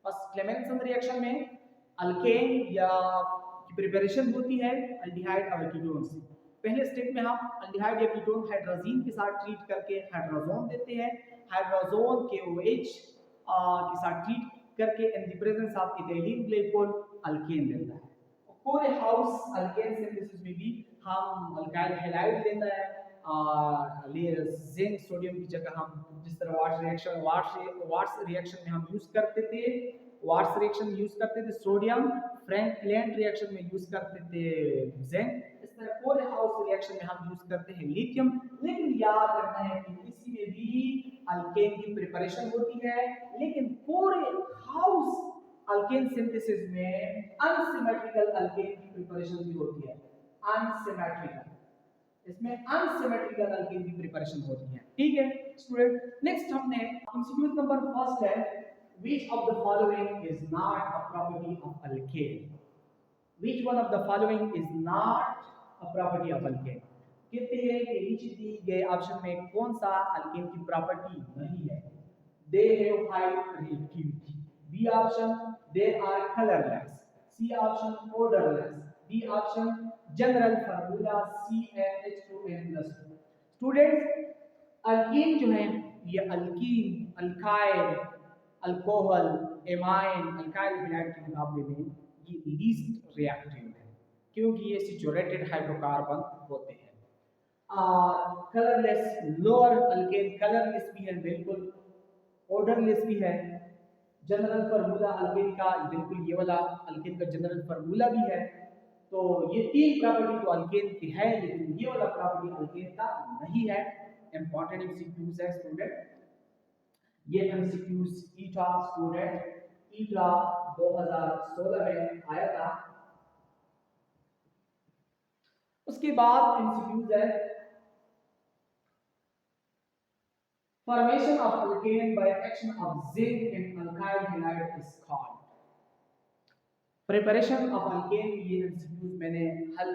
बस क्लेमेंसन रिएक्शन में अल्केन या की प्रिपरेशन होती है अल्डिहाइड और कीटोन से। पहले स्टेप में हम अल्डिहाइड या कीटोन हाइड्रोजीन के साथ ट्रीट करके हाइड्रोजोन देते हैं, हाइड्रोजोन KOH के साथ ट्रीट करके in the presence of ethylene glycol alkane देता है। पूरे हाउस अल्केन सिंथेसिस में भी हम अल्काइल हैलाइड लेता है और जिंक सोडियम की जगह हम जिस तरह वाट्स रिएक्शन में हम यूज करते थे, वाट्स रिएक्शन यूज करते थे सोडियम, फ्रैंकलैंड रिएक्शन में यूज करते थे जिंक, इस तरह पूरे हाउस रिएक्शन में हम यूज करते हैं लिथियम। लेकिन याद रखना है कि इसी में भी अल्केन की प्रिपरेशन होती है, लेकिन पूरे हाउस अल्केन सिंथेसिस में अनसिमेट्रिकल अल्केन की प्रिपरेशन भी होती है। अनसिमेट्रिकल, इसमें अनसिमेट्रिकल अल्केन की प्रिपरेशन होती है। ठीक है स्टूडेंट, नेक्स्ट हमने एमसीक्यू नंबर फर्स्ट है, which of the following is not a property of alkane. Which one of the following is not a property of alkane. कहते हैं कि नीचे दिए गए ऑप्शन में कौन सा अल्केन की प्रॉपर्टी नहीं है। They have high reactivity, B option they are colorless, C option odorless, D option general formula CnH2n+2। Students alkyne जो है ये alkyne, alkyl, alcohol, amine, alkyl halide के मुकाबले में ये लीस्ट रिएक्टिव है क्योंकि ये सैचुरेटेड हाइड्रोकार्बन होते हैं। कलरलेस, लोअर अल्केन कलरलेस भी है बिल्कुल, ऑर्डरलेस भी है। जनरल फार्मूला अल्केन का बिल्कुल ये वाला अल्केन का जनरल फार्मूला भी है। तो ये तीन प्रॉपर्टी तो अल्केन की है, लेकिन ये वाला प्रॉपर्टी अल्केन का नहीं है। इंपॉर्टेंट एमसीक्यूज है स्टूडेंट, ये एमसीक्यूज ईटा स्टूडेंट ईटा 2016 में आया था। उसके बाद एमसीक्यूज है formation of alkane by action of zinc in alkyl halide is called। Preparation of alkane, ये एमसीक्यूज मैंने हल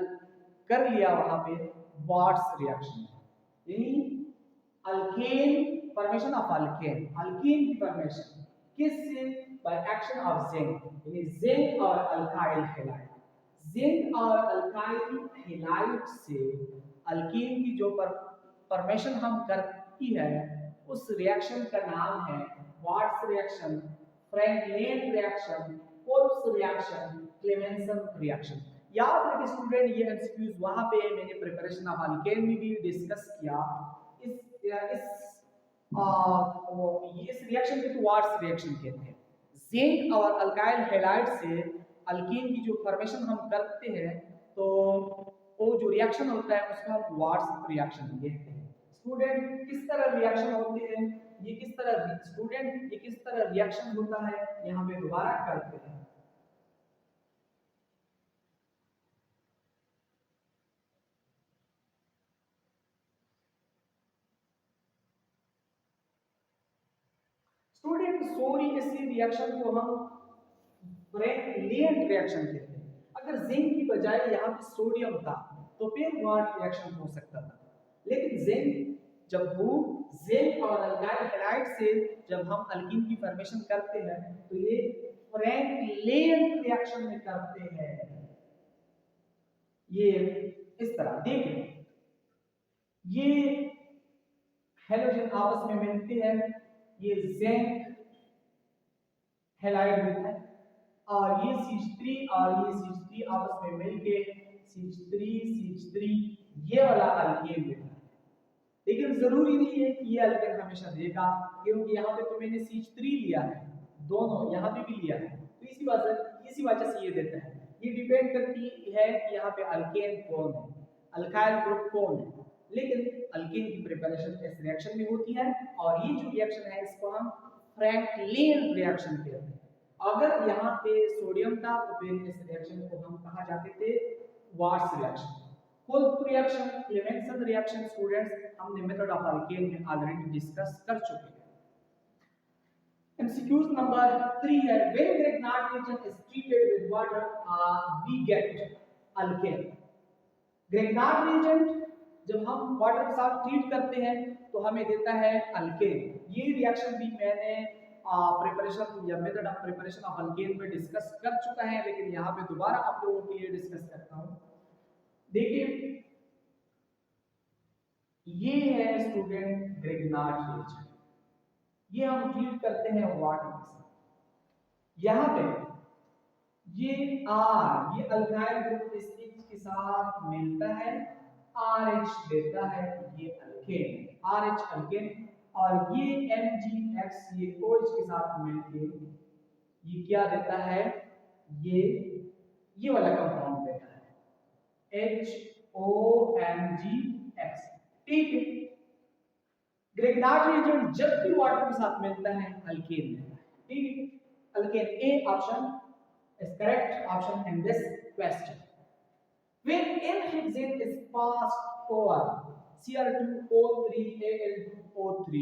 कर लिया वहां पे वाट्स रिएक्शन, यानी alkane, formation of alkane, alkane की फॉर्मेशन किससे? बाय एक्शन ऑफ जिंक, यानी जिंक और अल्काइल हैलाइड, जिंक और अल्काइल हैलाइड से अल्केन की जो फॉर्मेशन हम करती है उस रिएक्शन का नाम है Wurtz reaction, Franklin reaction, Kolbe's reaction, Clemmensen reaction. याद रखिए स्टूडेंट, ये एमसीक्यूज वहां पे मैंने प्रिपरेशन ऑफ अल्केन में भी डिस्कस किया। इस इस रिएक्शन को तो वाट्स रिएक्शन कहते हैं। जिंक और अल्काइल हैलाइड से अल्कीन की जो फॉर्मेशन हम करते हैं तो वो जो रिएक्शन होता है उसको हम वाट्स रिएक्शन कहते हैं। स्टूडेंट किस तरह रिएक्शन होते हैं, ये किस तरह स्टूडेंट ये किस तरह रिएक्शन होता है यहाँ पे दोबारा करते हैं। स्टूडेंट सोरी इसी रिएक्शन को हम फ्रैंकलिन रिएक्शन कहते हैं। अगर जिंक की बजाय यहाँ पे सोडियम था तो फिर वाट रिएक्शन हो सकता था, लेकिन जिंक और अल्काइल हैलाइड से जब हम अल्कीन की फॉर्मेशन करते हैं तो ये फ्रैंकलिन रिएक्शन में करते हैं। ये इस तरह देखिए, ये हेलोजन आपस में मिलते हैं, ये जिंक हैलाइड देता है और ये CH3 और ये CH3 आपस में मिलके CH3 ये वाला अल्केन देता है। लेकिन जरूरी नहीं है कि ये अल्केन हमेशा देगा, क्योंकि यहाँ पे तो मैंने CH3 लिया है, दोनों यहाँ पे भी लिया है, तो इसी वजह से ये देता है। ये डिपेंड करती है कि यहाँ पे अल्केन कौन है, अल्काइल ग्रुप कौन है। लेकिन अल्केन की प्रिपरेशन इस रिएक्शन में होती है और ये जो रिएक्शन है इसको हम फ्रैंकलिन रिएक्शन कहते हैं। अगर यहाँ पे सोडियम था तो फिर इस रिएक्शन को हम कहा जाते थे Wurtz reaction. Kolbe's reaction, Clemmensen reaction students हमने मेथड ऑफ अल्केन में ऑलरेडी डिस्कस कर चुके हैं। MCQs नंबर 3 है, when Grignard region is treated with water we get alkane। Grignard region जब हम वाटर के साथ ट्रीट करते हैं तो हमें देता है अल्केन। ये रिएक्शन भी मैंने प्रिपरेशन या method of preparation of alkane में डिस्कस कर चुका है, लेकिन यहाँ पे दोबारा आप लोगों के लिए डिस्कस करता हूँ। देखिए ये है स्टूडेंट ग्रिग्नार्ड रिएक्शन, ये हम ट्रीट करते हैं वाटर के साथ। यहाँ पे ये ये अल्काइल ग्रुप इस H के साथ मिलता है, RH देता है, ये अल्केन, RH अल्केन, और ये MgX ये OH के साथ मिलके ये क्या देता है, ये वाला कंपाउंड देता है HOMgX। ठीक है, ग्रिग्नार्ड रिएजेंट जब भी वाटर के साथ मिलता है अल्केन देता है। ठीक है, alkane A option is correct option in this question. When n-hexane is passed over Cr2O3 Al2O3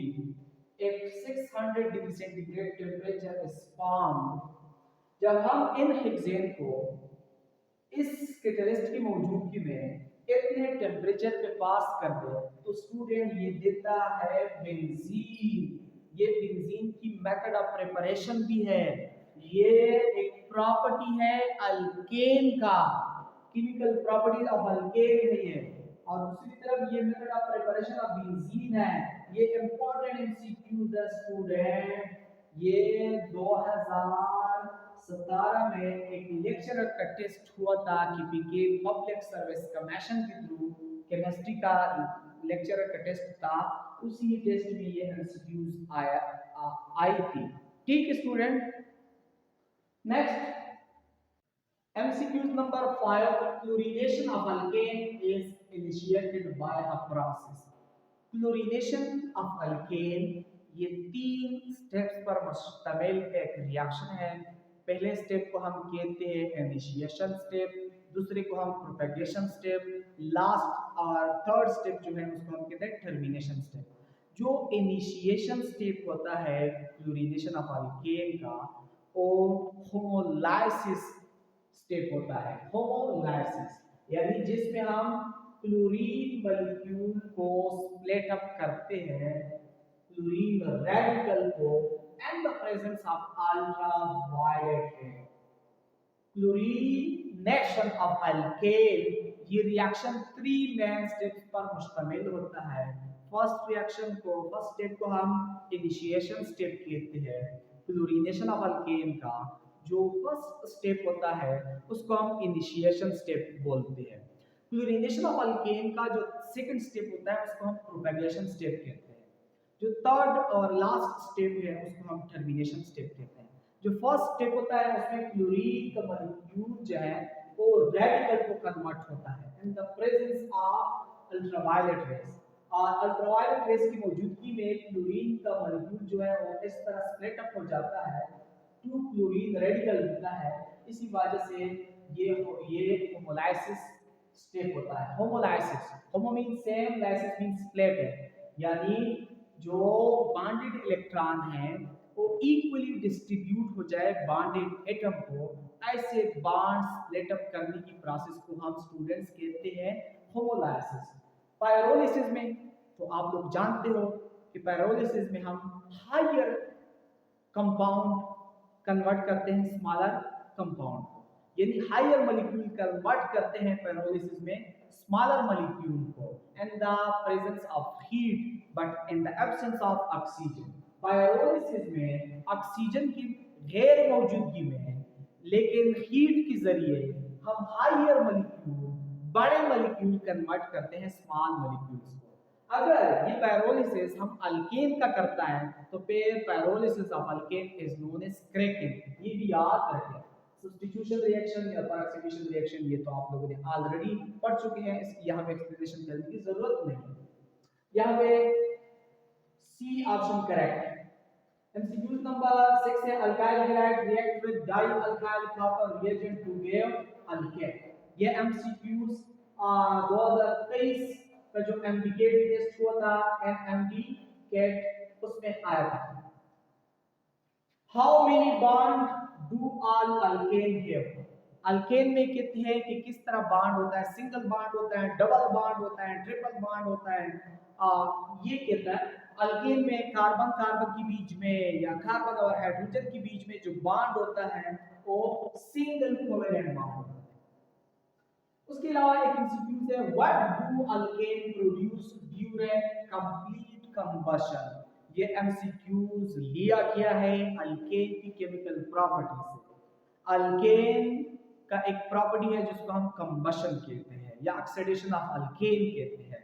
at 600 degree centigrade temperature is formed। जब हम n-hexane को इस कैटलिस्ट की मौजूदगी में इतने टेम्परेचर पे पास कर दे तो स्टूडेंट ये देता है बेंजीन। ये बेंजीन की मेथड ऑफ प्रिपरेशन भी है, ये एक प्रॉपर्टी है अल्केन का, केमिकल प्रॉपर्टी ऑफ अल्केन है ये। और दूसरी तरफ ये method of preparation of benzene है। ये इंपॉर्टेंट एमसीक्यूज है स्टूडेंट, ये 2017 में एक लेक्चरर का टेस्ट हुआ था कि पीके पब्लिक सर्विस कमीशन के थ्रू केमिस्ट्री का लेक्चरर का टेस्ट था, उसी टेस्ट में ये एमसीक्यूज आई थी। ठीक है student, next MCQs number 5, chlorination of alkane is initiated by a process। chlorination of alkane ये 3 स्टेप्स पर मुश्तमिल एक रिएक्शन है। पहले स्टेप को हम कहते हैं इनिशिएशन स्टेप, दूसरे को हम प्रोपेगेशन स्टेप, लास्ट और थर्ड स्टेप जो है उसको हम कहते हैं टर्मिनेशन स्टेप। जो इनिशिएशन स्टेप होता है क्लोरीनेशन ऑफ अल्केन का, वो होमोलाइसिस स्टेप होता है। होमोलाइसिस यानी जिसमें हम क्लोरीन मॉलिक्यूल को स्प्लिट अप करते हैं, क्लोरीन रेडिकल को, and the presence of ultraviolet रे। क्लोरीनेशन ऑफ अल्केन, ये रिएक्शन 3 मेन स्टेप्स पर मुश्तमिल होता है। फर्स्ट स्टेप को हम इनिशिएशन स्टेप कहते हैं। क्लोरीनेशन ऑफ अल्केन का जो फर्स्ट स्टेप होता है उसको हम इनिशिएशन स्टेप बोलते हैं। क्लोरीनेशन ऑफ अल्केन का जो सेकंड स्टेप होता है उसको हम प्रोपेगेशन स्टेप कहते हैं। जो थर्ड और लास्ट स्टेप है उसको हम टर्मिनेशन स्टेप कहते हैं। जो फर्स्ट स्टेप होता है उसमें क्लोरीन का मॉलिक्यूल जो है वो रेडिकल को कन्वर्ट होता है in the presence of ultraviolet rays. और अल्ट्रावायलेट रेस की मौजूदगी में क्लोरीन का मॉलिक्यूल जो है वो इस तरह स्प्लिट अप हो जाता है, टू क्लोरीन रेडिकल होता है। इसी वजह से ये होमोलाइसिस स्टेप होता है। Homolysis, homo mean same, lysis mean split है, यानी जो बॉन्डेड इलेक्ट्रॉन हैं वो इक्वली डिस्ट्रीब्यूट हो जाए बॉन्डेड एटम को। ऐसे बॉन्ड स्प्लिट अप करने की प्रोसेस को हम स्टूडेंट्स कहते हैं होमोलाइसिस। पायरोलिसिस में तो आप लोग जानते हो कि पायरोलिसिस में हम हायर कंपाउंड कन्वर्ट करते हैं स्मॉलर कंपाउंड को, यानी हायर मॉलिक्यूल कन्वर्ट करते हैं पायरोलिसिस में स्मॉलर मॉलिक्यूल को in the presence of heat but in the absence of oxygen. Pyrolysis में ऑक्सीजन की गैर मौजूदगी में लेकिन हीट के जरिए हम हायर मॉलिक्यूल, बड़े मॉलिक्यूल कन्वर्ट करते हैं स्मॉल मॉलिक्यूल्स को। अगर ये पायरोलिसिस हम अल्केन का करता है तो फिर pyrolysis of alkane is known as cracking. ये भी याद रखें। सब्स्टिट्यूशन रिएक्शन या ऑक्सीडेशन रिएक्शन ये तो आप लोगों ने ऑलरेडी पढ़ चुके हैं, इसकी यहाँ पे एक्सप्लेनेशन करने की जरूरत नहीं है। यहाँ पे सी ऑप्शन करेक्ट है। एमसीक्यूज नंबर 6 है alkyl halide react with di alkyl copper reagent to give alkane. ये एमसीक्यूज 2023 का जो एमडीकेट टेस्ट हुआ था एनएमडी केट उसमें आया था। How many bond do all alkane have? Alkane में कहते हैं कि किस तरह बॉन्ड होता है, सिंगल बॉन्ड होता है, डबल बॉन्ड होता है, ट्रिपल बॉन्ड होता है। ये कहता है अल्केन में कार्बन कार्बन के बीच में या कार्बन और हाइड्रोजन के बीच में जो बॉन्ड होता है वो सिंगल कोवेलेंट बॉन्ड होता है। उसके अलावा एक एमसीक्यू है what do alkane produce during complete combustion? ये एमसीक्यूज लिया गया है अल्केन की केमिकल प्रॉपर्टी से। अल्केन का एक प्रॉपर्टी है जिसको हम कंबशन कहते हैं या ऑक्सीडेशन ऑफ अल्केन कहते हैं।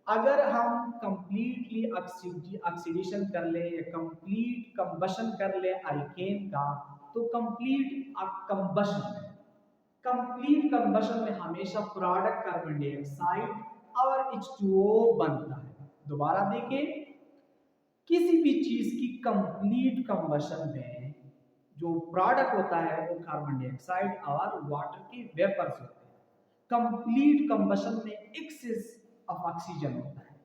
अगर हम कंप्लीटली ऑक्सीडेशन कर ले या कंप्लीट कंबशन कर ले अल्केन का तो कंप्लीट कंबशन में हमेशा प्रोडक्ट कार्बन डाइऑक्साइड और H2O बनता है। दोबारा देखें, किसी भी चीज की कंप्लीट कंबशन में जो प्रोडक्ट होता है वो कार्बन डाइऑक्साइड और वाटर के वेपर्स होते हैं। कंप्लीट कंबशन में एक्सेस ऑफ ऑक्सीजन होता है,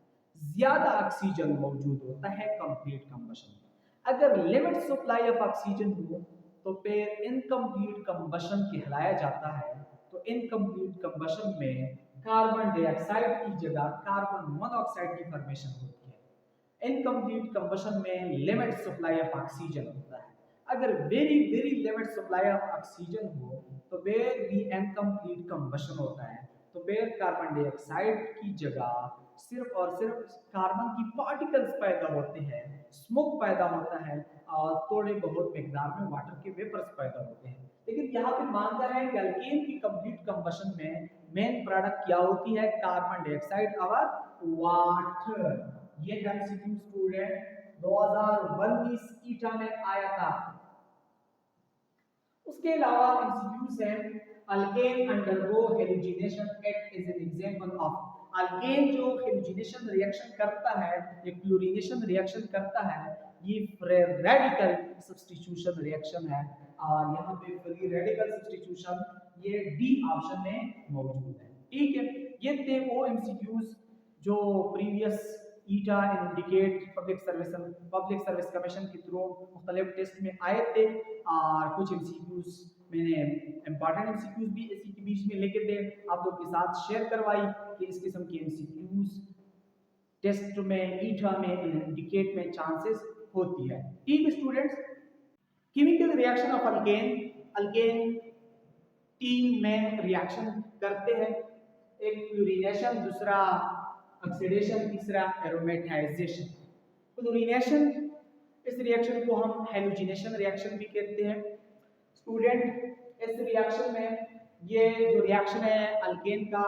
ज्यादा ऑक्सीजन मौजूद होता है कंप्लीट कंबशन में। अगर लिमिट सप्लाई ऑफ ऑक्सीजन हो तो फिर इनकम्प्लीट कंबशन कहलाया जाता है। तो इनकम्प्लीट कंबशन में कार्बन डाइऑक्साइड की जगह कार्बन मोनोऑक्साइड की फॉर्मेशन होती है। इनकम्प्लीट कंबशन में लिमिट सप्लाई ऑफ ऑक्सीजन होता है। अगर very very limit supply of oxygen हो तो फिर भी इनकम्प्लीट कंबशन होता है। तो फिर कार्बन डाइऑक्साइड की जगह सिर्फ और सिर्फ कार्बन की पार्टिकल्स पैदा होते हैं, स्मोक पैदा होता है और थोड़े बहुत मिकदार में वाटर के वेपर्स पैदा होते हैं। लेकिन यहाँ पे मानता है कि अल्केन की कंप्लीट कंबशन में मेन प्रोडक्ट क्या होती है? कार्बन डाइऑक्साइड और वाटर। ये एमसीक्यू स्टूडेंट 2019 ईटा में आया था। उसके अलावा एमसीक्यूज हैं alkane undergo halogenation it is an example of. Alkane जो हेलोजिनेशन रिएक्शन करता है या क्लोरीनेशन रिएक्शन करता है ये रेडिकल सब्स्टिट्यूशन रिएक्शन है और यहाँ पे फ्री रेडिकल सब्स्टिट्यूशन ये डी ऑप्शन में मौजूद है। ठीक है, ये थे वो एमसीक्यूज जो प्रीवियस ईटा इंडिकेट पब्लिक सर्विस कमीशन के थ्रू मुख्तलिफ टेस्ट में आए थे और कुछ एमसीक्यूज मैंने इंपॉर्टेंट एमसीक्यूज भी इसी के बीच में लेके थे, आप लोग के साथ शेयर करवाई कि इस किस्म के एमसीक्यूज टेस्ट में, ईटा में, इंडिकेट में चांसेस होती है। ठीक है students, chemical reaction of alkane, alkane 3 main reaction करते हैं, एक फ्लोरीनेशन, दूसरा ऑक्सीडेशन, तीसरा एरोमेटाइजेशन। फ्लोरीनेशन, इस रिएक्शन को हम हैलोजिनेशन रिएक्शन भी कहते हैं। स्टूडेंट इस रिएक्शन में ये जो रिएक्शन है अल्केन का,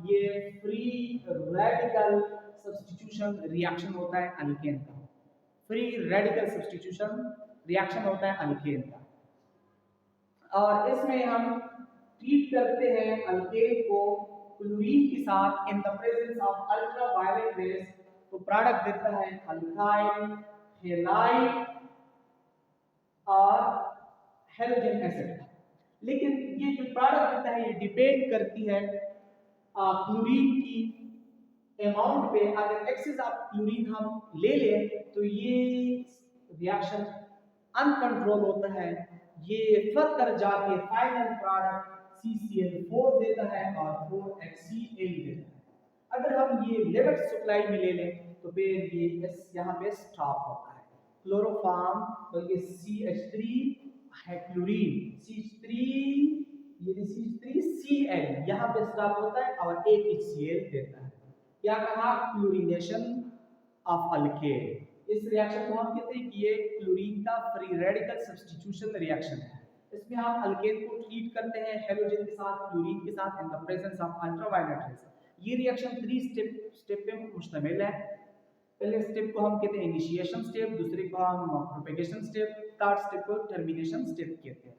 ये फ्री रेडिकल सब्स्टिट्यूशन रिएक्शन होता है अल्केन का, फ्री रेडिकल सब्स्टिट्यूशन रिएक्शन होता है अल्केन का। और इसमें हम ट्रीट करते हैं अल्केन को क्लोरीन के साथ in the presence of ultraviolet rays, तो प्रोडक्ट देता है अल्काइल हैलाइड और हेलोजन एसिड। लेकिन ये जो प्रोडक्ट देता है ये डिपेंड करती है क्लोरीन की अमाउंट पे। अगर एक्सेस ऑफ क्लोरीन हम ले लें तो ये रिएक्शन अनकंट्रोल होता है, ये फर्दर जाके फाइनल प्रोडक्ट CCl4 देता है और 4HCl देता है। अगर हम ये लिमिट सप्लाई में ले लें तो फिर ये यहाँ पे स्टॉप होता है। क्लोरोफॉर्म बल्कि CH3 है क्लोरीन, CH3 ये CH3Cl यहाँ पे स्टॉप होता है और एक HCl देता है। क्या कहा? Chlorination of alkane. इस रिएक्शन को हम कहते हैं कि ये क्लोरीन का फ्री रेडिकल सब्स्टिट्यूशन रिएक्शन है। इसमें हम अल्केन को ट्रीट करते हैं हेलोजन के साथ, क्लोरीन के साथ in the presence of ultraviolet rays. ये रिएक्शन 3 स्टेप पे मुश्तमिल है। पहले स्टेप को हम कहते हैं इनिशिएशन स्टेप, दूसरे को हम प्रोपेगेशन स्टेप, थर्ड स्टेप को टर्मिनेशन स्टेप कहते हैं।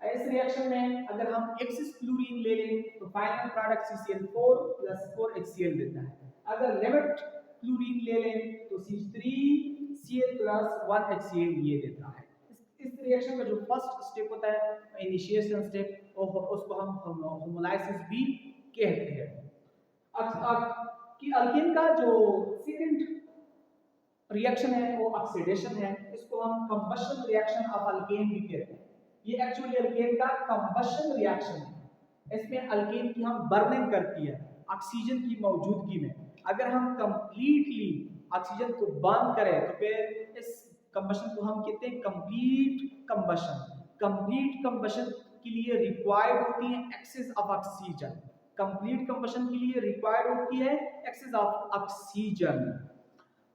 इस रिएक्शन में अगर हम एक्सेस क्लोरीन ले लें तो फाइनल प्रोडक्ट CCl4 + 4HCl देता है। अगर लिमिट क्लोरीन ले लें तो CH3Cl + 1HCl ये देता है। इस रिएक्शन का जो फर्स्ट स्टेप होता है इनिशिएशन स्टेप, उसको हम होमोलाइसिस भी कहते हैं। कि अल्केन का जो सेकंड रिएक्शन है वो ऑक्सीडेशन है, इसको हम कंबशन रिएक्शन ऑफ अल्केन भी कहते हैं। ये एक्चुअली अल्केन का कंबशन रिएक्शन है। इसमें अल्केन की हम बर्निंग करती है ऑक्सीजन की मौजूदगी में। अगर हम कंप्लीटली ऑक्सीजन को बर्न करें तो फिर इस कंबशन को हम कहते हैं कंप्लीट कंबशन। कंप्लीट कंबशन के लिए रिक्वायर्ड होती है excess of oxygen. Complete combustion के लिए रिक्वायर्ड होती है एक्सेस ऑफ ऑक्सीजन।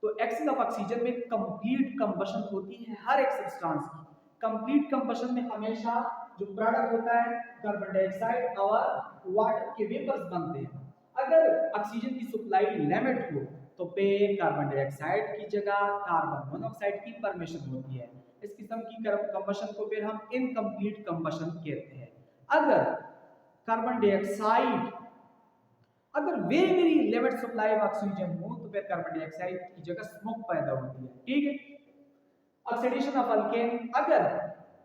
तो एक्सेस ऑफ ऑक्सीजन में कंप्लीट कंबशन होती है हर एक सब्सटेंस की। कंप्लीट कंबशन में हमेशा जो प्रोडक्ट होता है कार्बन डाइऑक्साइड और वाटर के वेपर्स बनते हैं। अगर ऑक्सीजन की सप्लाई लिमिट हो तो फिर कार्बन डाइऑक्साइड की जगह कार्बन मोनोऑक्साइड की परमिशन होती है। इस किस्म की कंबशन को फिर हम इनकम्प्लीट कंबशन कहते हैं। अगर कार्बन डाइऑक्साइड अगर very very limit supply of oxygen हो तो फिर कार्बन डाइऑक्साइड की जगह स्मोक पैदा होती है। ठीक है। ऑक्सीडेशन ऑफ अल्केन, अगर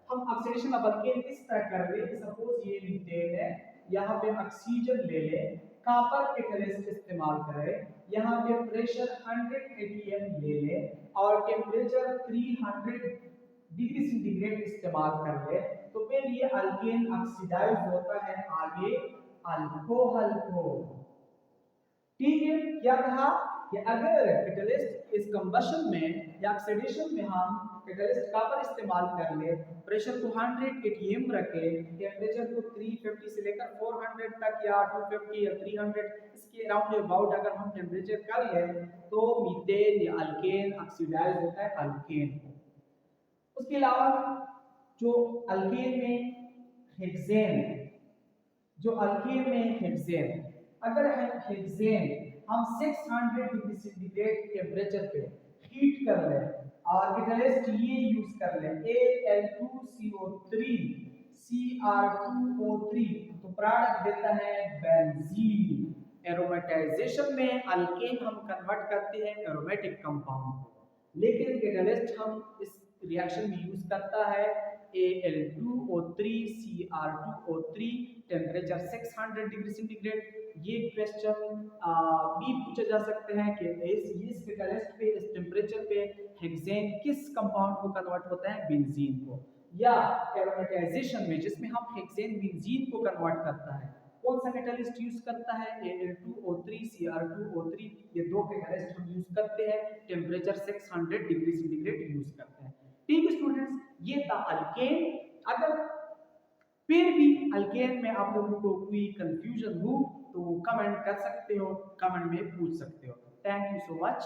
हम ऑक्सीडेशन ऑफ अल्केन इस तरह कर ले, सपोज ये मीथेन है, यहाँ पे ऑक्सीजन ले ले, कॉपर कैटलिस्ट इस्तेमाल करें, यहाँ पे प्रेशर 100 atm ले ले और टेम्परेचर 300 डिग्री सेंटीग्रेड इस्तेमाल कर ले, तो फिर ये अल्केन ऑक्सीडाइज होता है आगे अल्कोहल को। ठीक है। क्या कहा कि अगर कैटलिस्ट इस कंबशन में या ऑक्सीडेशन में हम कैटलिस्ट कॉपर इस्तेमाल कर ले, प्रेशर को 100 atm रखे, टेम्परेचर को 350 से लेकर 400 तक या 250 या 300 इसके अराउंड अबाउट अगर हम टेम्परेचर कर ले तो मीथेन या अल्केन ऑक्सीडाइज होता है अल्केन। उसके अलावा जो अल्केन में हेक्सेन, जो अल्केन में हेक्सेन, अगर हेक्सेन हम 600 डिग्री सेंटीग्रेड टेम्परेचर पे हीट कर ले और कैटलिस्ट ये यूज कर ले Al2CO3 Cr2O3 तो प्रोडक्ट देता है बेंजीन। एरोमेटाइजेशन में अल्केन हम कन्वर्ट करते हैं एरोमेटिक कंपाउंड को, लेकिन कैटलिस्ट हम इस रिएक्शन में यूज करता है Al2O3 Cr2O3 temperature 600 degree centigrade. ये क्वेश्चन भी पूछे जा सकते हैं कि इस कैटलिस्ट पे, इस टेम्परेचर पे हेक्सेन किस कंपाउंड को कन्वर्ट होता है? बेंजीन को। या एरोमेटाइजेशन में, जिसमें हम हेक्सेन बेंजीन को कन्वर्ट करता है, कौन सा कैटलिस्ट यूज करता है? Al2O3 Cr2O3, ये दो कैटलिस्ट हम यूज करते हैं, टेम्परेचर 600 डिग्री सेंटीग्रेड यूज करते हैं। ठीक है स्टूडेंट्स, ये था अल्केन। अगर फिर भी अल्केन में आप लोगों को कोई कंफ्यूजन हो तो कमेंट कर सकते हो, कमेंट में पूछ सकते हो। Thank you so much.